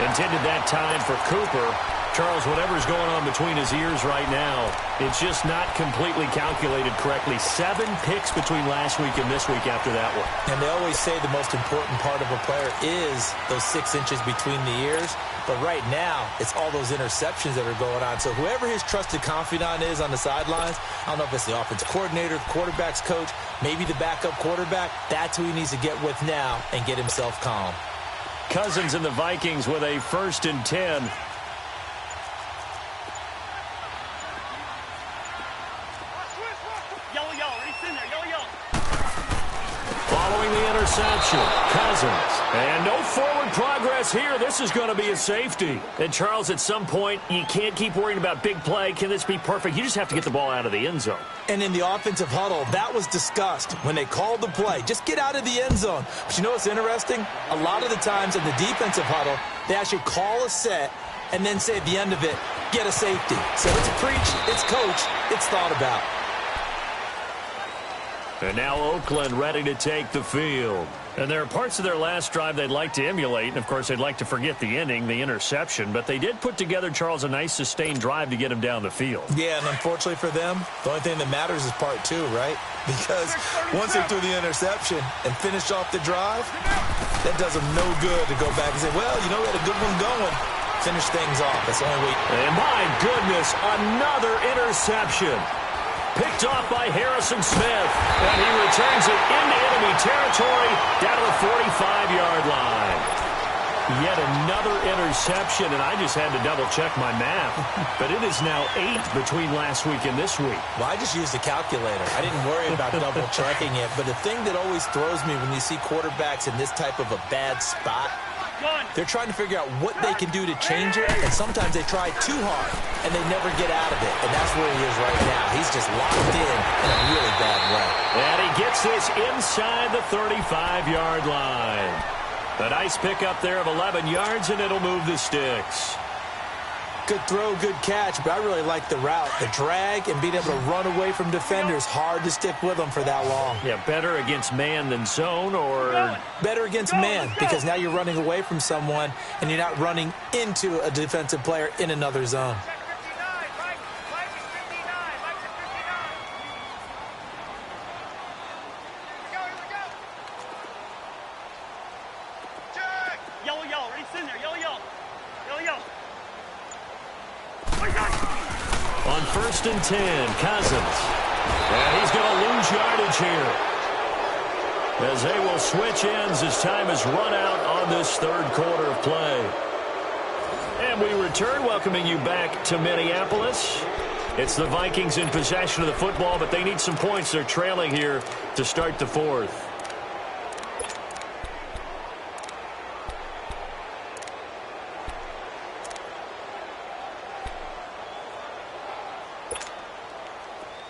Intended that time for Cooper. Charles, whatever's going on between his ears right now, it's just not completely calculated correctly. 7 picks between last week and this week after that one. And they always say the most important part of a player is those 6 inches between the ears. But right now, it's all those interceptions that are going on. So whoever his trusted confidant is on the sidelines, I don't know if it's the offensive coordinator, the quarterback's coach, maybe the backup quarterback, that's who he needs to get with now and get himself calm. Cousins and the Vikings with a 1st and 10. Following the interception, Cousins. And no forward progress here. This is going to be a safety. And, Charles, at some point, you can't keep worrying about big play. Can this be perfect? You just have to get the ball out of the end zone. And in the offensive huddle, that was discussed when they called the play. Just get out of the end zone. But you know what's interesting? A lot of the times in the defensive huddle, they actually call a set and then say at the end of it, get a safety. So it's preached, it's coached, it's thought about. And now Oakland ready to take the field. And there are parts of their last drive they'd like to emulate. And, of course, they'd like to forget the ending, the interception. But they did put together, Charles, a nice sustained drive to get him down the field. Yeah, and unfortunately for them, the only thing that matters is part 2, right? Because once they threw the interception and finished off the drive, that does them no good to go back and say, well, you know, we had a good one going. Finish things off. That's the only way. And, my goodness, another interception. Picked off by Harrison Smith, and he returns it into enemy territory down to the 45-yard line. Yet another interception, and I just had to double-check my math. But it is now 8 between last week and this week. Well, I just used a calculator. I didn't worry about double-checking it. But the thing that always throws me when you see quarterbacks in this type of a bad spot, they're trying to figure out what they can do to change it, and sometimes they try too hard, and they never get out of it. And that's where he is right now. He's just locked in a really bad way. And he gets this inside the 35-yard line. A nice pickup there of 11 yards, and it'll move the sticks. Good throw, good catch, but I really like the route. The drag and being able to run away from defenders, hard to stick with them for that long. Yeah, better against man than zone, or? Better against man, because now you're running away from someone and you're not running into a defensive player in another zone. Yellow, ready, sitting there, yellow. On 1st and 10, Cousins. And he's going to lose yardage here, as they will switch ends as time has run out on this 3rd quarter of play. And we return, welcoming you back to Minneapolis. It's the Vikings in possession of the football, but they need some points. They're trailing here to start the 4th.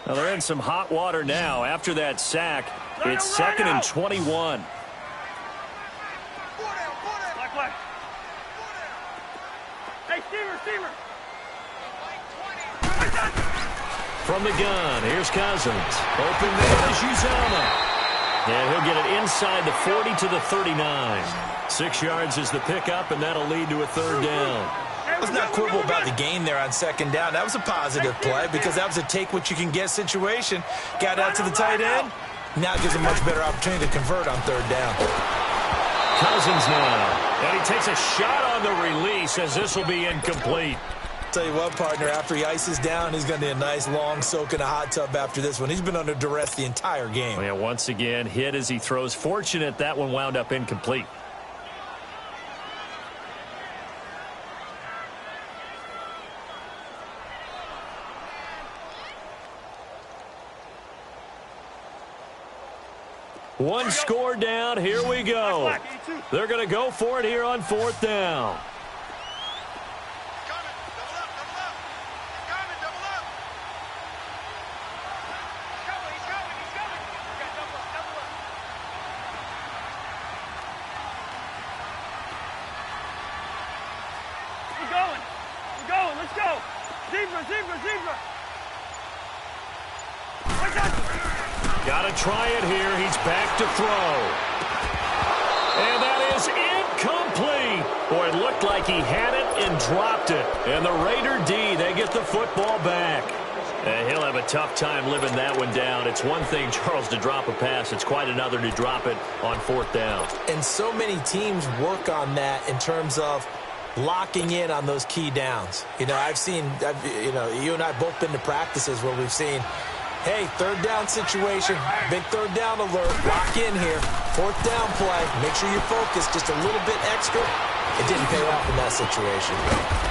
Now they're in some hot water now. After that sack, it's 2nd and 21. Hey, Steamer. From the gun, here's Cousins. Open there to Uzama. And he'll get it inside the 40 to the 39. 6 yards is the pickup, and that'll lead to a third down. Let's not quibble about the gain there on second down. That was a positive play because that was a take-what-you-can-get situation. Got out to the tight end. Now it gives a much better opportunity to convert on third down. Cousins now. And he takes a shot on the release as this will be incomplete. Tell you what, partner, after he ices down, he's going to need a nice long soak in a hot tub after this one. He's been under duress the entire game. Yeah, once again, hit as he throws. Fortunate that one wound up incomplete. One score down. Here we go. They're going to go for it here on fourth down. We're going. Let's go. Zebra. Got to try it here. He's back to throw. And that is incomplete. Boy, it looked like he had it and dropped it. And the Raider D, they get the football back. And he'll have a tough time living that one down. It's one thing, Charles, to drop a pass. It's quite another to drop it on fourth down. And so many teams work on that in terms of locking in on those key downs. You know, you and I both been to practices where we've seen, hey, third down situation, big third down alert, lock in here, fourth down play, make sure you're focused just a little bit extra. It didn't pay off in that situation.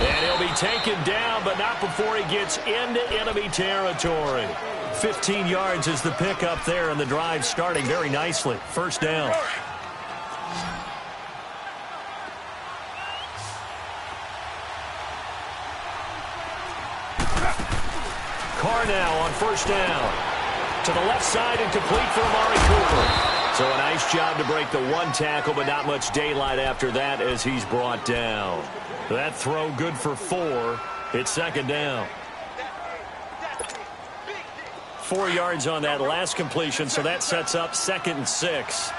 And he'll be taken down, but not before he gets into enemy territory. 15 yards is the pickup there, and the drive starting very nicely. First down. Carr now on first down. To the left side and complete for Amari Cooper. So a nice job to break the one tackle, but not much daylight after that as he's brought down. That throw good for 4. It's second down. 4 yards on that last completion, so that sets up 2nd and 6.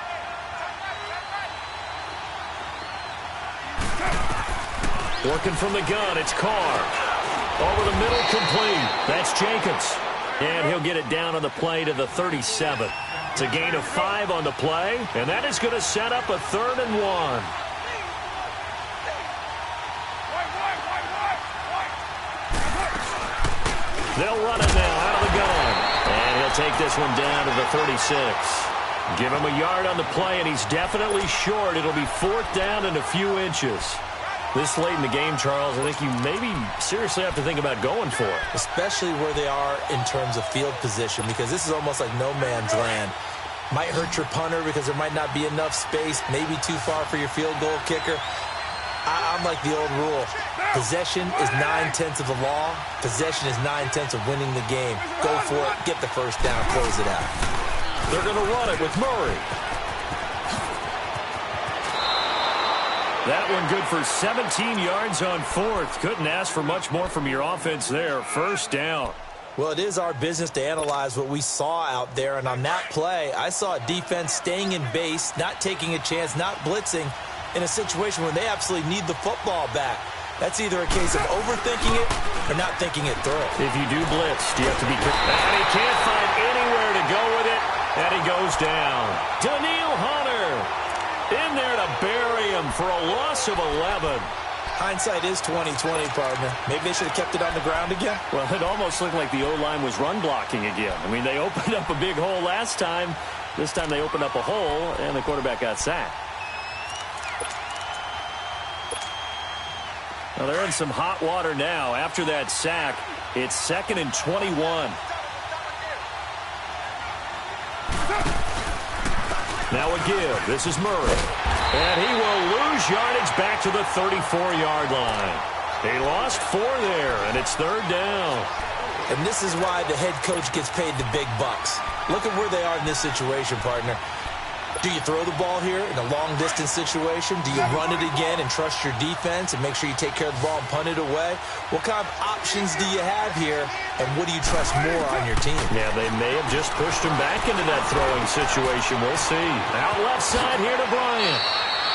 Working from the gun, it's Carr. Over the middle, complete. That's Jenkins. And he'll get it down on the play to the 37. It's a gain of 5 on the play, and that is going to set up a 3rd and 1. They'll run it now out of the gun. And he'll take this one down to the 36. Give him a yard on the play, and he's definitely short. It'll be 4th down and a few inches. This late in the game, Charles, I think you maybe seriously have to think about going for it. Especially where they are in terms of field position, because this is almost like no man's land. Might hurt your punter because there might not be enough space, maybe too far for your field goal kicker. I'm like the old rule. Possession is 9/10 of the law. Possession is 9/10 of winning the game. Go for it, get the first down, close it out. They're going to run it with Murray. That one good for 17 yards on 4th. Couldn't ask for much more from your offense there. First down. Well, it is our business to analyze what we saw out there. And on that play, I saw a defense staying in base, not taking a chance, not blitzing in a situation where they absolutely need the football back. That's either a case of overthinking it or not thinking it through. If you do blitz, you have to be careful. And he can't find anywhere to go with it. And he goes down. Daniil Hunter in there to bury him for a loss of 11. Hindsight is 20/20, partner. Maybe they should have kept it on the ground again. Well, it almost looked like the O-line was run blocking again. I mean, they opened up a big hole last time. This time they opened up a hole, and the quarterback got sacked. Well, they're in some hot water now. After that sack, it's 2nd and 21. Now a give. This is Murray. And he will lose yardage back to the 34-yard line. He lost 4 there, and it's 3rd down. And this is why the head coach gets paid the big bucks. Look at where they are in this situation, partner. Do you throw the ball here in a long-distance situation? Do you run it again and trust your defense and make sure you take care of the ball and punt it away? What kind of options do you have here, and what do you trust more on your team? Yeah, they may have just pushed him back into that throwing situation. We'll see. Out left side here to Bryant.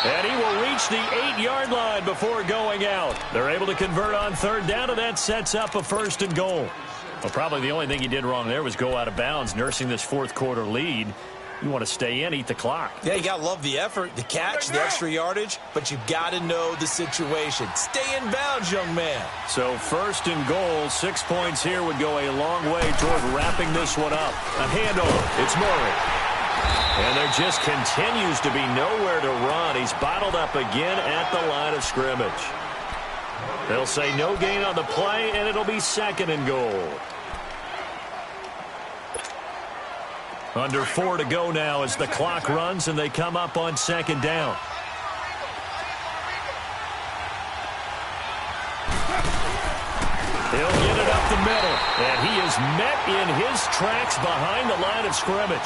And he will reach the 8-yard line before going out. They're able to convert on third down, and that sets up a first and goal. Well, probably the only thing he did wrong there was go out of bounds, nursing this fourth-quarter lead. You want to stay in, eat the clock. Yeah, you got to love the effort, the catch, the extra yardage, but you got to know the situation. Stay in bounds, young man. So first and goal, 6 points here would go a long way toward wrapping this one up. A handoff. It's Murray. And there just continues to be nowhere to run. He's bottled up again at the line of scrimmage. They'll say no gain on the play, and it'll be second and goal. Under 4 to go now as the clock runs, and they come up on second down. He'll get it up the middle, and he is met in his tracks behind the line of scrimmage.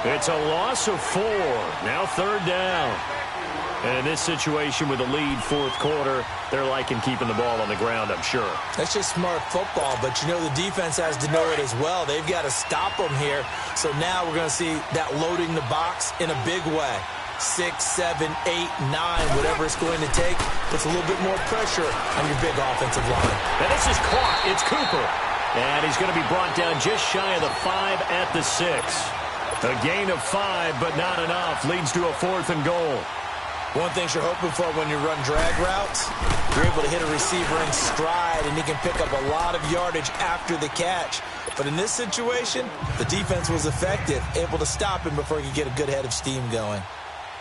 It's a loss of 4. Now third down. And in this situation with the lead fourth quarter, they're liking keeping the ball on the ground, I'm sure. That's just smart football, but you know the defense has to know it as well. They've got to stop them here. So now we're going to see that loading the box in a big way. 6, 7, 8, 9, whatever it's going to take, puts a little bit more pressure on your big offensive line. And this is caught. It's Cooper. And he's going to be brought down just shy of the 5 at the 6. A gain of 5, but not enough. Leads to a fourth and goal. One thing you're hoping for when you run drag routes, you're able to hit a receiver in stride, and he can pick up a lot of yardage after the catch. But in this situation, the defense was effective, able to stop him before he could get a good head of steam going.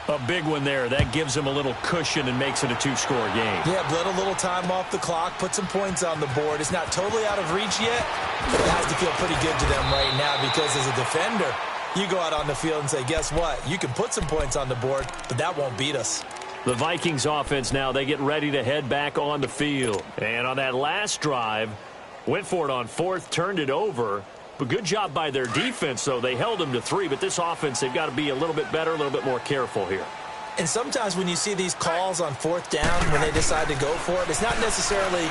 A big one there. That gives him a little cushion and makes it a 2-score game. Yeah, let a little time off the clock, put some points on the board. It's not totally out of reach yet, but it has to feel pretty good to them right now because as a defender, you go out on the field and say, guess what? You can put some points on the board, but that won't beat us. The Vikings offense now, they get ready to head back on the field. And on that last drive, went for it on fourth, turned it over. But good job by their defense, though. They held them to 3, but this offense, they've got to be a little bit better, a little bit more careful here. And sometimes when you see these calls on fourth down, when they decide to go for it, it's not necessarily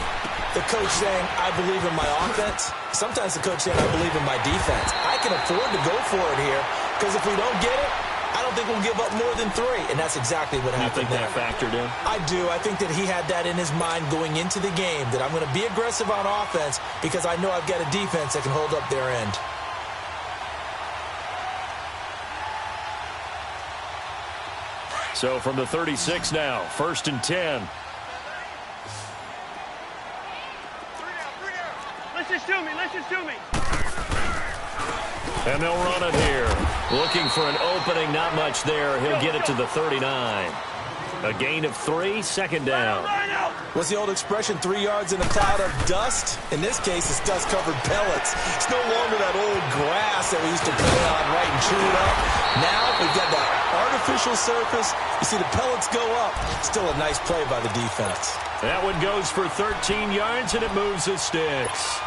the coach saying, I believe in my offense. Sometimes the coach saying, I believe in my defense. I can afford to go for it here because if we don't get it, I don't think we'll give up more than 3. And that's exactly what happened there. You think that factored in? I do. I think that he had that in his mind going into the game, that I'm going to be aggressive on offense because I know I've got a defense that can hold up their end. So from the 36 now, first and 10. Let's just do me. And they'll run it here. Looking for an opening, not much there. He'll get it to the 39. A gain of 3, second down. What's the old expression, 3 yards in a cloud of dust? In this case, it's dust-covered pellets. It's no longer that old grass that we used to play on, right, and chew it up. Now we've got that artificial surface. You see the pellets go up. Still a nice play by the defense. That one goes for 13 yards, and it moves the sticks.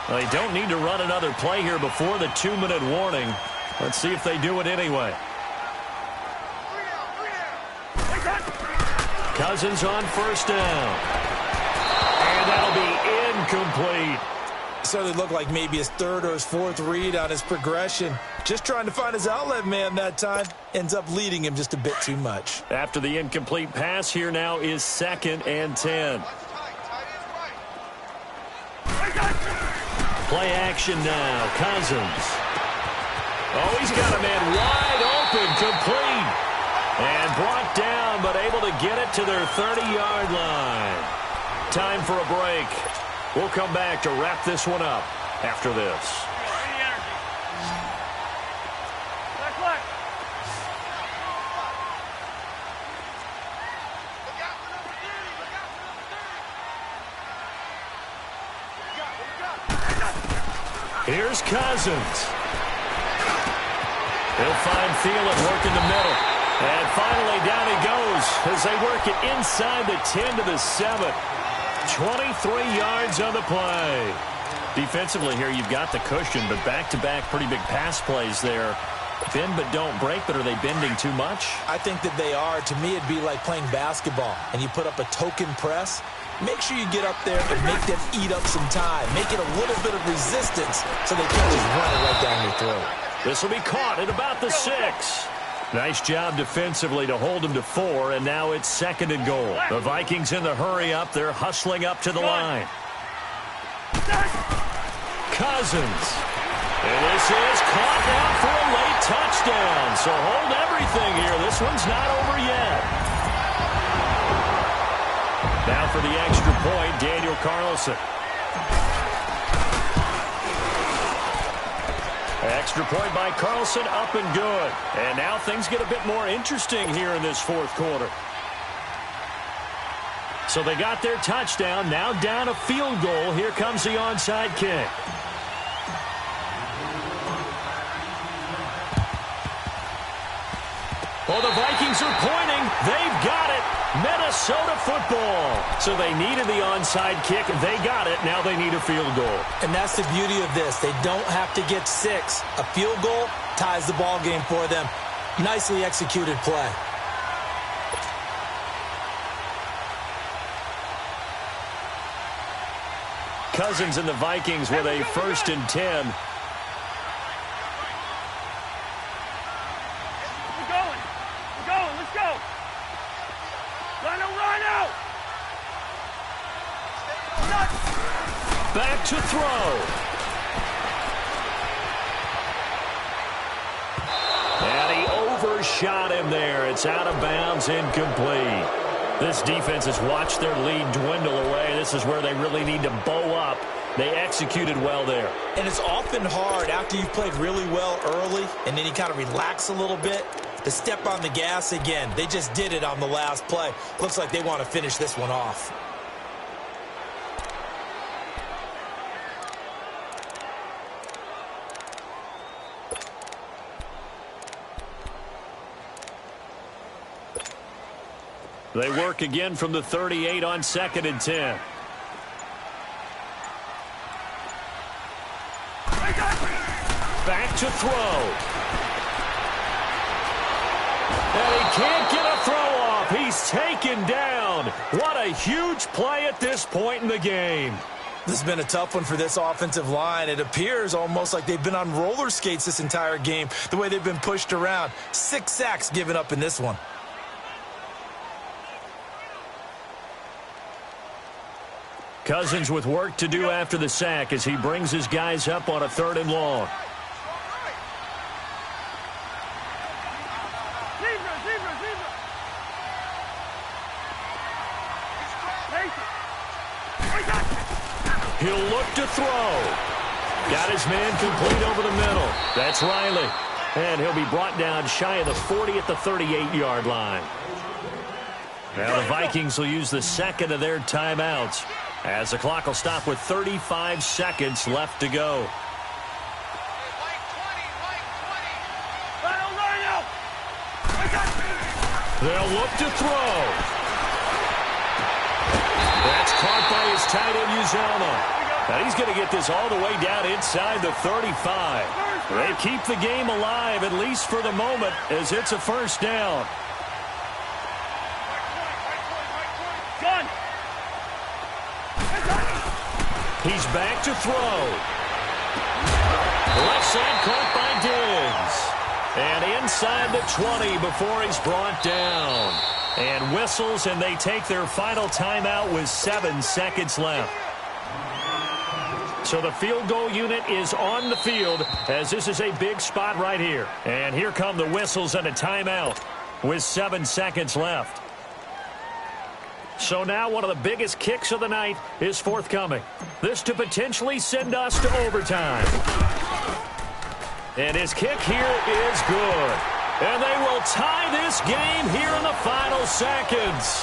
Well, they don't need to run another play here before the 2-minute warning. Let's see if they do it anyway. Cousins on first down. And that'll be incomplete. Certainly looked like maybe his third or his fourth read on his progression. Just trying to find his outlet man that time. Ends up leading him just a bit too much. After the incomplete pass, here now is second and 10. Play action now. Cousins. Oh, he's got a man wide open, complete. And brought down, but able to get it to their 30-yard line. Time for a break. We'll come back to wrap this one up after this. Here's Cousins. He'll find Thielen working the middle. And finally down he goes as they work it inside the 10 to the 7. 23 yards on the play. Defensively here, you've got the cushion, but back-to-back pretty big pass plays there. Bend but don't break, but are they bending too much? I think that they are. To me, it'd be like playing basketball, and you put up a token press. Make sure you get up there and make them eat up some time. Make it a little bit of resistance so they can't just run it right down your throat. This will be caught at about the 6. Nice job defensively to hold them to 4, and now it's 2nd and goal. The Vikings in the hurry up. They're hustling up to the line. Cousins. And this is caught now for a late touchdown. So hold everything here. This one's not over yet. Now for the extra point, Daniel Carlson. Extra point by Carlson, up and good. And now things get a bit more interesting here in this 4th quarter. So they got their touchdown, now down a field goal. Here comes the onside kick. Well, the Vikings are pointing. They've got it. Minnesota football. So they needed the onside kick. They got it. Now they need a field goal. And that's the beauty of this. They don't have to get 6. A field goal ties the ball game for them. Nicely executed play. Cousins and the Vikings with a 1st and 10. Back to throw. And he overshot him there. It's out of bounds, incomplete. This defense has watched their lead dwindle away. This is where they really need to bow up. They executed well there. And it's often hard after you've played really well early and then you kind of relax a little bit to step on the gas again. They just did it on the last play. Looks like they want to finish this one off. They work again from the 38 on 2nd and 10. Back to throw. And he can't get a throw off. He's taken down. What a huge play at this point in the game. This has been a tough one for this offensive line. It appears almost like they've been on roller skates this entire game, the way they've been pushed around. 6 sacks given up in this one. Cousins with work to do after the sack as he brings his guys up on a 3rd and long. He'll look to throw. Got his man complete over the middle. That's Riley. And he'll be brought down shy of the 40 at the 38-yard line. Now the Vikings will use the 2nd of their timeouts, as the clock will stop with 35 seconds left to go. They'll look to throw. That's caught by his tight end, Uzomah. And he's going to get this all the way down inside the 35. They keep the game alive, at least for the moment, as it's a 1st down. He's back to throw. Left side caught by Diggs. And inside the 20 before he's brought down. And whistles, and they take their final timeout with 7 seconds left. So the field goal unit is on the field, as this is a big spot right here. And here come the whistles and a timeout with 7 seconds left. So now one of the biggest kicks of the night is forthcoming. This to potentially send us to overtime. And his kick here is good. And they will tie this game here in the final seconds.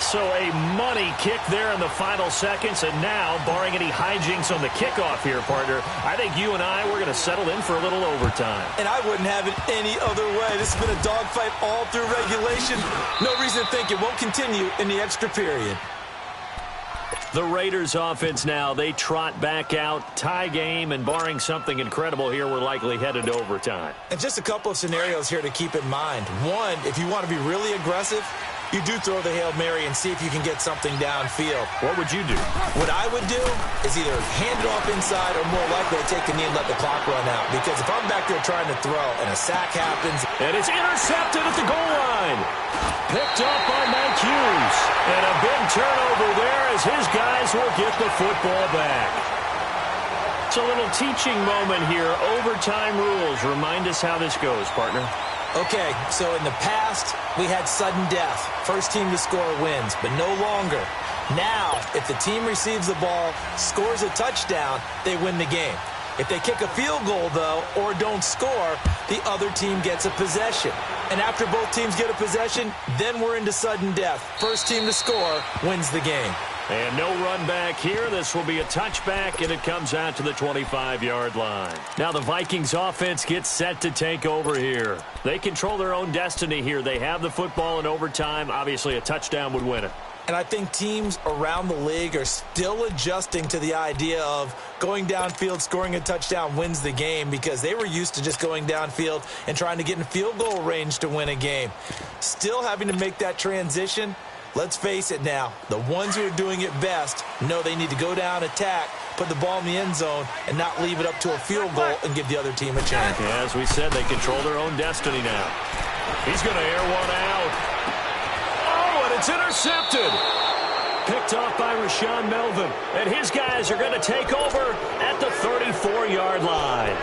So a money kick there in the final seconds. And now, barring any hijinks on the kickoff here, partner, I think you and I, we're going to settle in for a little overtime. And I wouldn't have it any other way. This has been a dogfight all through regulation. No reason to think it won't continue in the extra period. The Raiders offense now, they trot back out, tie game, and barring something incredible here, we're likely headed to overtime. And just a couple of scenarios here to keep in mind. One, if you want to be really aggressive, you do throw the Hail Mary and see if you can get something downfield. What would you do? What I would do is either hand it off inside or more likely to take the knee and let the clock run out. Because if I'm back there trying to throw and a sack happens. And it's intercepted at the goal line. Picked up by Mike Hughes. And a big turnover there as his guys will get the football back. It's a little teaching moment here. Overtime rules. Remind us how this goes, partner. Okay, so in the past, we had sudden death. First team to score wins, but no longer. Now, if the team receives the ball, scores a touchdown, they win the game. If they kick a field goal, though, or don't score, the other team gets a possession. And after both teams get a possession, then we're into sudden death. First team to score wins the game. And no run back here. This will be a touchback, and it comes out to the 25-yard line. Now the Vikings offense gets set to take over here. They control their own destiny here. They have the football in overtime. Obviously, a touchdown would win it. And I think teams around the league are still adjusting to the idea of going downfield, scoring a touchdown wins the game, because they were used to just going downfield and trying to get in field goal range to win a game. Still having to make that transition. Let's face it now, the ones who are doing it best know they need to go down, attack, put the ball in the end zone, and not leave it up to a field goal and give the other team a chance. Yeah, as we said, they control their own destiny now. He's going to air one out. Oh, and it's intercepted. Picked off by Rashawn Melvin. And his guys are going to take over at the 34-yard line.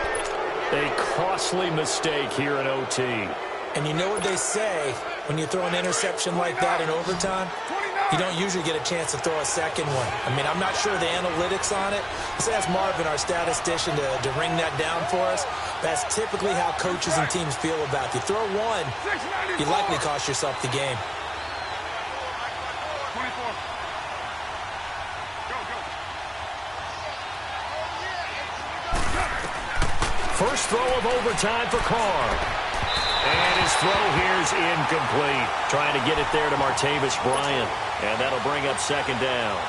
A costly mistake here in OT. And you know what they say, when you throw an interception like that in overtime, you don't usually get a chance to throw a second one. I mean, I'm not sure the analytics on it. Let's ask Marvin, our statistician, to ring that down for us. That's typically how coaches and teams feel about it. You throw one, you likely cost yourself the game. 24. Go. First throw of overtime for Carr. And his throw here's incomplete. Trying to get it there to Martavis Bryant. And that'll bring up second down.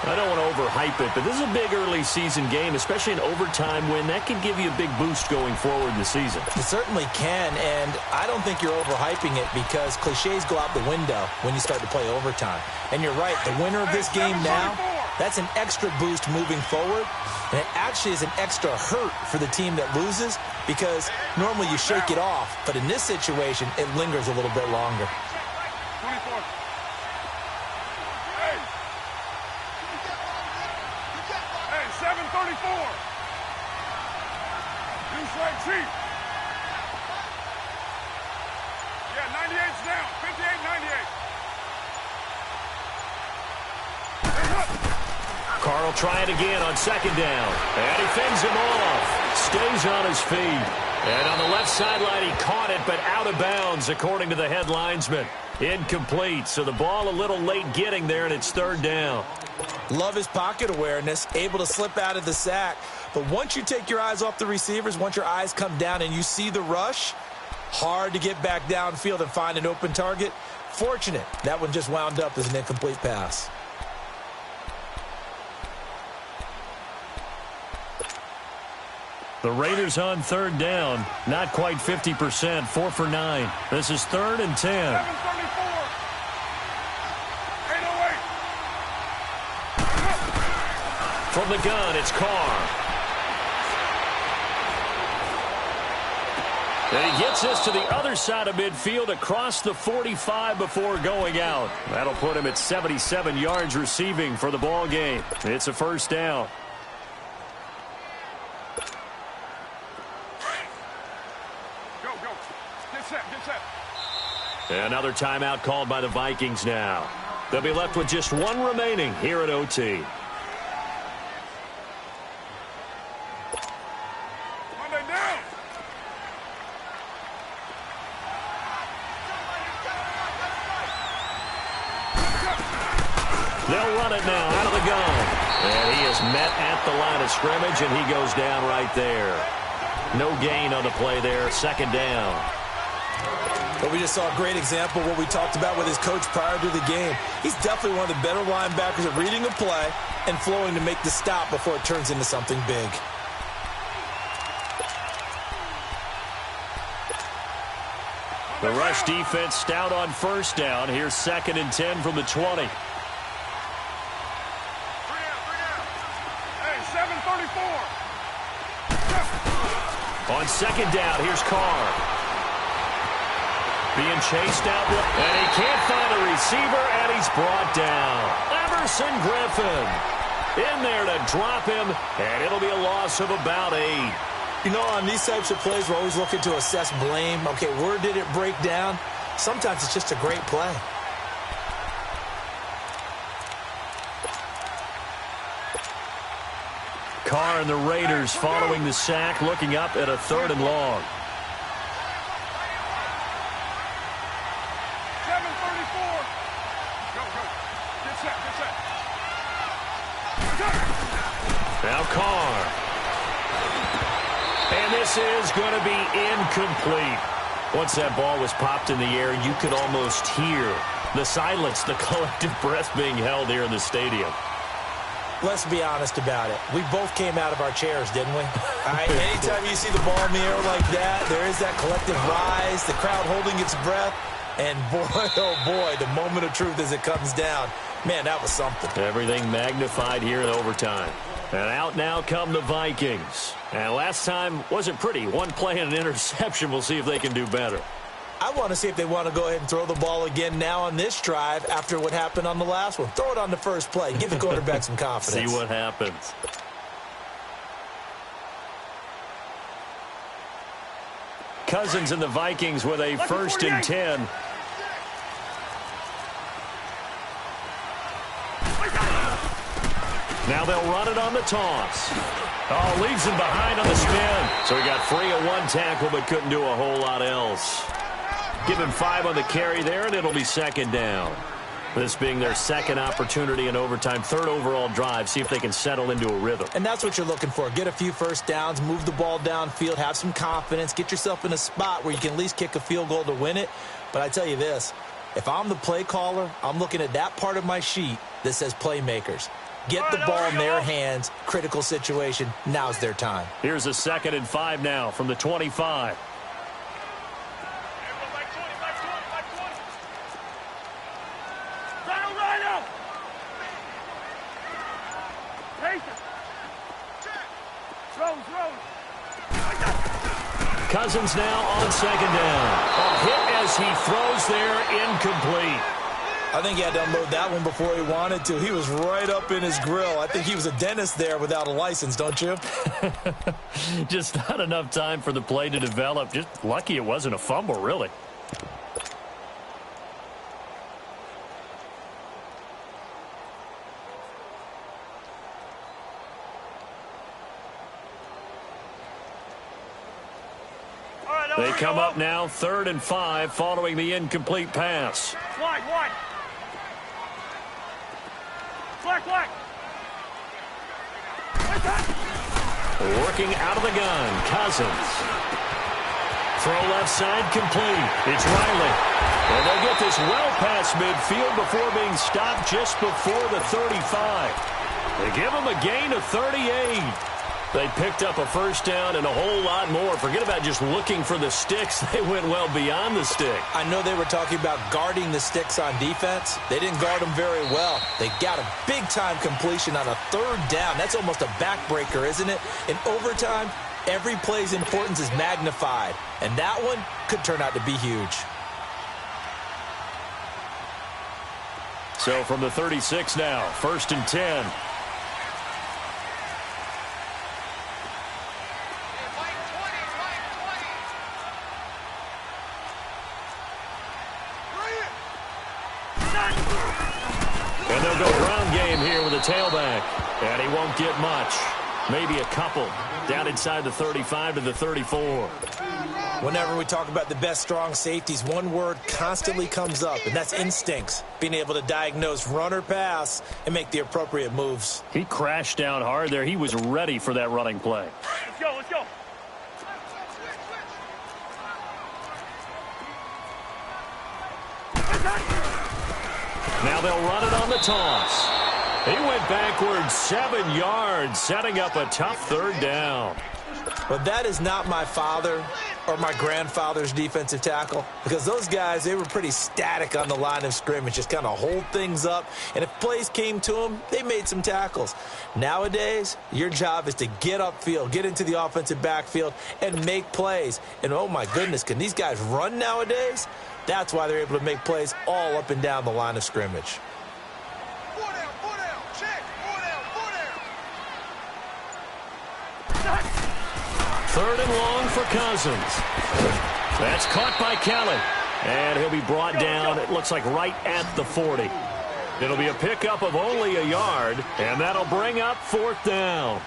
I don't want to overhype it, but this is a big early season game, especially an overtime win. That could give you a big boost going forward in the season. It certainly can, and I don't think you're overhyping it, because cliches go out the window when you start to play overtime. And you're right, the winner of this game now, that's an extra boost moving forward, and it actually is an extra hurt for the team that loses, because normally you shake it off, but in this situation, it lingers a little bit longer. 24. Hey, 734. Use right cheek. Yeah, 98's down. 58, 98. Carl try it again on second down. And he fends him off. Stays on his feet. And on the left sideline, he caught it, but out of bounds, according to the head linesman. Incomplete. So the ball a little late getting there, and it's third down. Love his pocket awareness, able to slip out of the sack. But once you take your eyes off the receivers, once your eyes come down and you see the rush, hard to get back downfield and find an open target. Fortunate, that one just wound up as an incomplete pass. The Raiders on third down. Not quite 50%. 4 for 9. This is 3rd and 10. 734. 808. From the gun, it's Carr. And he gets this to the other side of midfield across the 45 before going out. That'll put him at 77 yards receiving for the ball game. It's a first down. Another timeout called by the Vikings now. They'll be left with just one remaining here at OT. They'll run it now out of the gun. And he is met at the line of scrimmage, and he goes down right there. No gain on the play there. Second down. But we just saw a great example of what we talked about with his coach prior to the game. He's definitely one of the better linebackers at reading a play and flowing to make the stop before it turns into something big. The rush defense stout on first down. Here's 2nd and 10 from the 20. Hey, 7:34. On 2nd down, here's Carr. Being chased out, and he can't find a receiver, and he's brought down. Emerson Griffin in there to drop him, and it'll be a loss of about 8. You know, on these types of plays, we're always looking to assess blame. Okay, where did it break down? Sometimes it's just a great play. Carr and the Raiders following the sack, looking up at a 3rd and long. 7:34. Go. Get set. Now Carr. And this is going to be incomplete. Once that ball was popped in the air, you could almost hear the silence, the collective breath being held here in the stadium. Let's be honest about it. We both came out of our chairs, didn't we? All right, anytime you see the ball in the air like that, there is that collective rise, the crowd holding its breath, and boy, oh boy, the moment of truth as it comes down. Man, that was something. Everything magnified here in overtime. And out now come the Vikings. And last time wasn't pretty. One play and an interception. We'll see if they can do better. I want to see if they want to go ahead and throw the ball again now on this drive after what happened on the last one. Throw it on the first play. Give the quarterback some confidence. See what happens. Cousins and the Vikings with a 1st and 10. Now they'll run it on the toss. Oh, leaves him behind on the spin. So he got free of one tackle but couldn't do a whole lot else. Give him 5 on the carry there, and it'll be 2nd down. This being their 2nd opportunity in overtime, 3rd overall drive. See if they can settle into a rhythm. And that's what you're looking for. Get a few first downs, move the ball downfield, have some confidence, get yourself in a spot where you can at least kick a field goal to win it. But I tell you this, if I'm the play caller, I'm looking at that part of my sheet that says playmakers. Get the ball in their hands. Critical situation. Now's their time. Here's a 2nd and 5 now from the 25. Cousins now on 2nd down. A hit as he throws there, incomplete. I think he had to unload that one before he wanted to. He was right up in his grill. I think he was a dentist there without a license, don't you? Just not enough time for the play to develop. Just lucky it wasn't a fumble, really. They come up now 3rd and 5 following the incomplete pass. Flag. Working out of the gun, Cousins. Throw left side complete. It's Riley. And they'll get this well past midfield before being stopped just before the 35. They give them a gain of 38. They picked up a first down and a whole lot more. Forget about just looking for the sticks. They went well beyond the stick. I know they were talking about guarding the sticks on defense. They didn't guard them very well. They got a big-time completion on a 3rd down. That's almost a backbreaker, isn't it? In overtime, every play's importance is magnified. And that one could turn out to be huge. So from the 36 now, 1st and 10. And they'll go ground game here with a tailback. And he won't get much. Maybe a couple. Down inside the 35 to the 34. Whenever we talk about the best strong safeties, one word constantly comes up, and that's instincts. Being able to diagnose run or pass and make the appropriate moves. He crashed down hard there. He was ready for that running play. Let's go. Now they'll run it on the toss. He went backwards 7 yards, setting up a tough 3rd down. But that is not my father or my grandfather's defensive tackle, because those guys, they were pretty static on the line of scrimmage, just kind of hold things up, and if plays came to them, they made some tackles. Nowadays, your job is to get upfield, get into the offensive backfield, and make plays. And oh my goodness, can these guys run nowadays? That's why they're able to make plays all up and down the line of scrimmage. Third and long for Cousins. That's caught by Kelly. And he'll be brought down, it looks like right at the 40. It'll be a pickup of only a yard, and that'll bring up fourth down.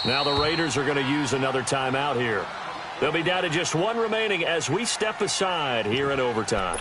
Now the Raiders are going to use another timeout here. They'll be down to just one remaining as we step aside here in overtime.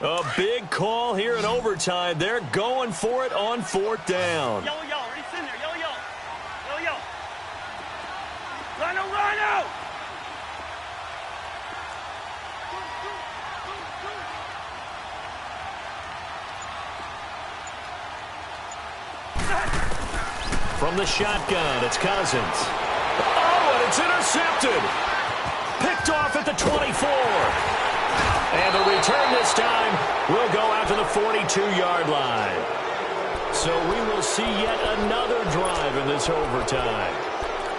A big call here in overtime. They're going for it on fourth down. Yellow, yellow. It's in there. Yellow, yellow. Yellow, yellow. Rhino, Rhino! From the shotgun, it's Cousins. Oh, and it's intercepted. Picked off at the 24. And the return this time will go out to the 42-yard line. So we will see yet another drive in this overtime.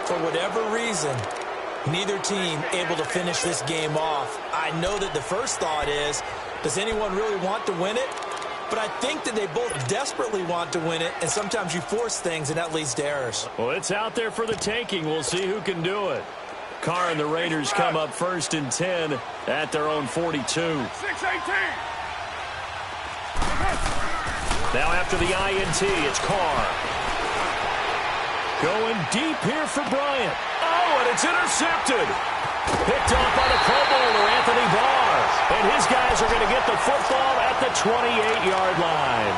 For whatever reason, neither team able to finish this game off. I know that the first thought is, does anyone really want to win it? But I think that they both desperately want to win it, and sometimes you force things, and that leads to errors. Well, it's out there for the taking. We'll see who can do it. Carr and the Raiders come up first and 10 at their own 42. 6-18. Now after the INT, it's Carr. Going deep here for Bryant. Oh, and it's intercepted. Picked off by the Pro Bowler, Anthony Barr. And his guys are going to get the football at the 28-yard line.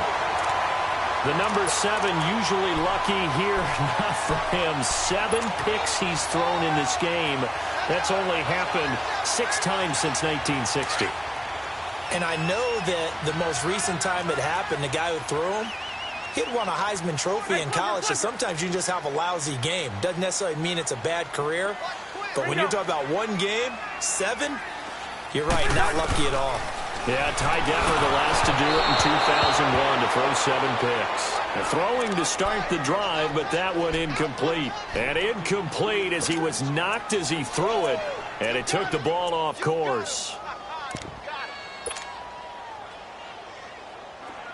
The number 7 usually lucky here, not for him. 7 picks he's thrown in this game. That's only happened 6 times since 1960. And I know that the most recent time it happened, the guy who threw him, he'd won a Heisman Trophy in college, so sometimes you just have a lousy game. Doesn't necessarily mean it's a bad career, but when you're talking about one game, 7, you're right, not lucky at all. Yeah, Ty Detmer the last to do it in 2001 to throw 7 picks. And throwing to start the drive, but that one incomplete. And incomplete as he was knocked as he threw it, and it took the ball off course.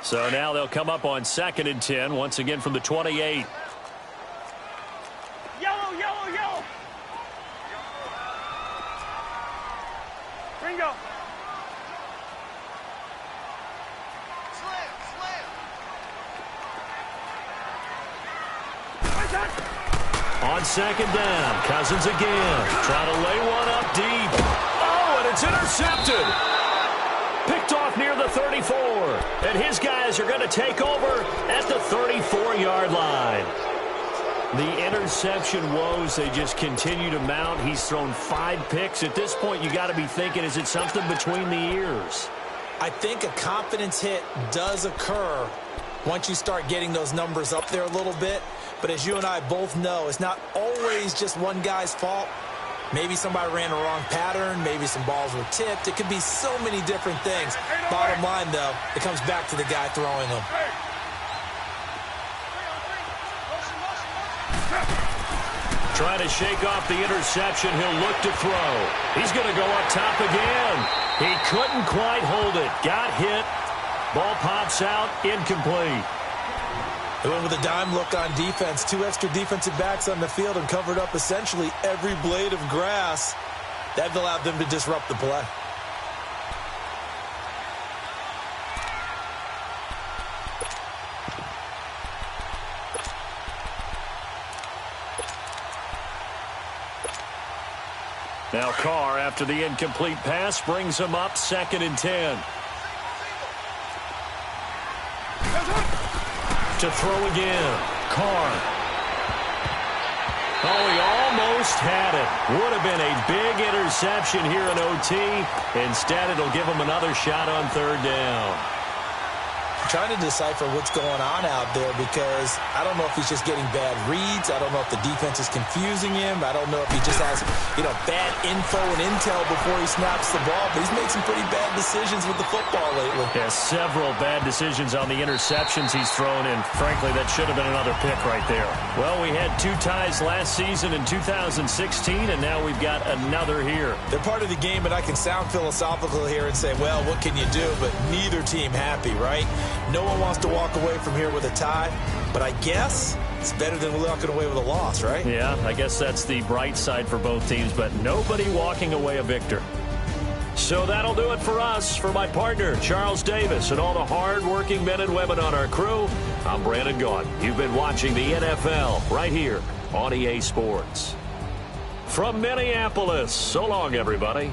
So now they'll come up on 2nd and 10, once again from the 28. Yellow, yellow, yellow. Ringo. On 2nd down, Cousins again, trying to lay one up deep. Oh, and it's intercepted. Picked off near the 34, and his guys are going to take over at the 34-yard line. The interception woes, they just continue to mount. He's thrown 5 picks. At this point, you got to be thinking, is it something between the ears? I think a confidence hit does occur once you start getting those numbers up there a little bit. But as you and I both know, it's not always just one guy's fault. Maybe somebody ran a wrong pattern. Maybe some balls were tipped. It could be so many different things. Bottom line, though, it comes back to the guy throwing them. Trying to shake off the interception. He'll look to throw. He's going to go up top again. He couldn't quite hold it. Got hit. Ball pops out. Incomplete. They went with a dime look on defense. 2 extra defensive backs on the field and covered up essentially every blade of grass. That allowed them to disrupt the play. Now Carr, after the incomplete pass, brings him up 2nd and 10. To throw again. Carr. Oh, he almost had it. Would have been a big interception here in OT. Instead, it'll give him another shot on 3rd down. Trying to decipher what's going on out there because I don't know if he's just getting bad reads. I don't know if the defense is confusing him. I don't know if he just has, bad info and intel before he snaps the ball. But he's made some pretty bad decisions with the football lately. Yeah, several bad decisions on the interceptions he's thrown, and frankly, that should have been another pick right there. Well, we had 2 ties last season in 2016, and now we've got another here. They're part of the game, and I can sound philosophical here and say, well, what can you do? But neither team happy, right? No one wants to walk away from here with a tie, but I guess it's better than walking away with a loss, right? Yeah, I guess that's the bright side for both teams, but nobody walking away a victor. So that'll do it for us. For my partner, Charles Davis, and all the hard-working men and women on our crew, I'm Brandon Gaudin. You've been watching the NFL right here on EA Sports. From Minneapolis, so long, everybody.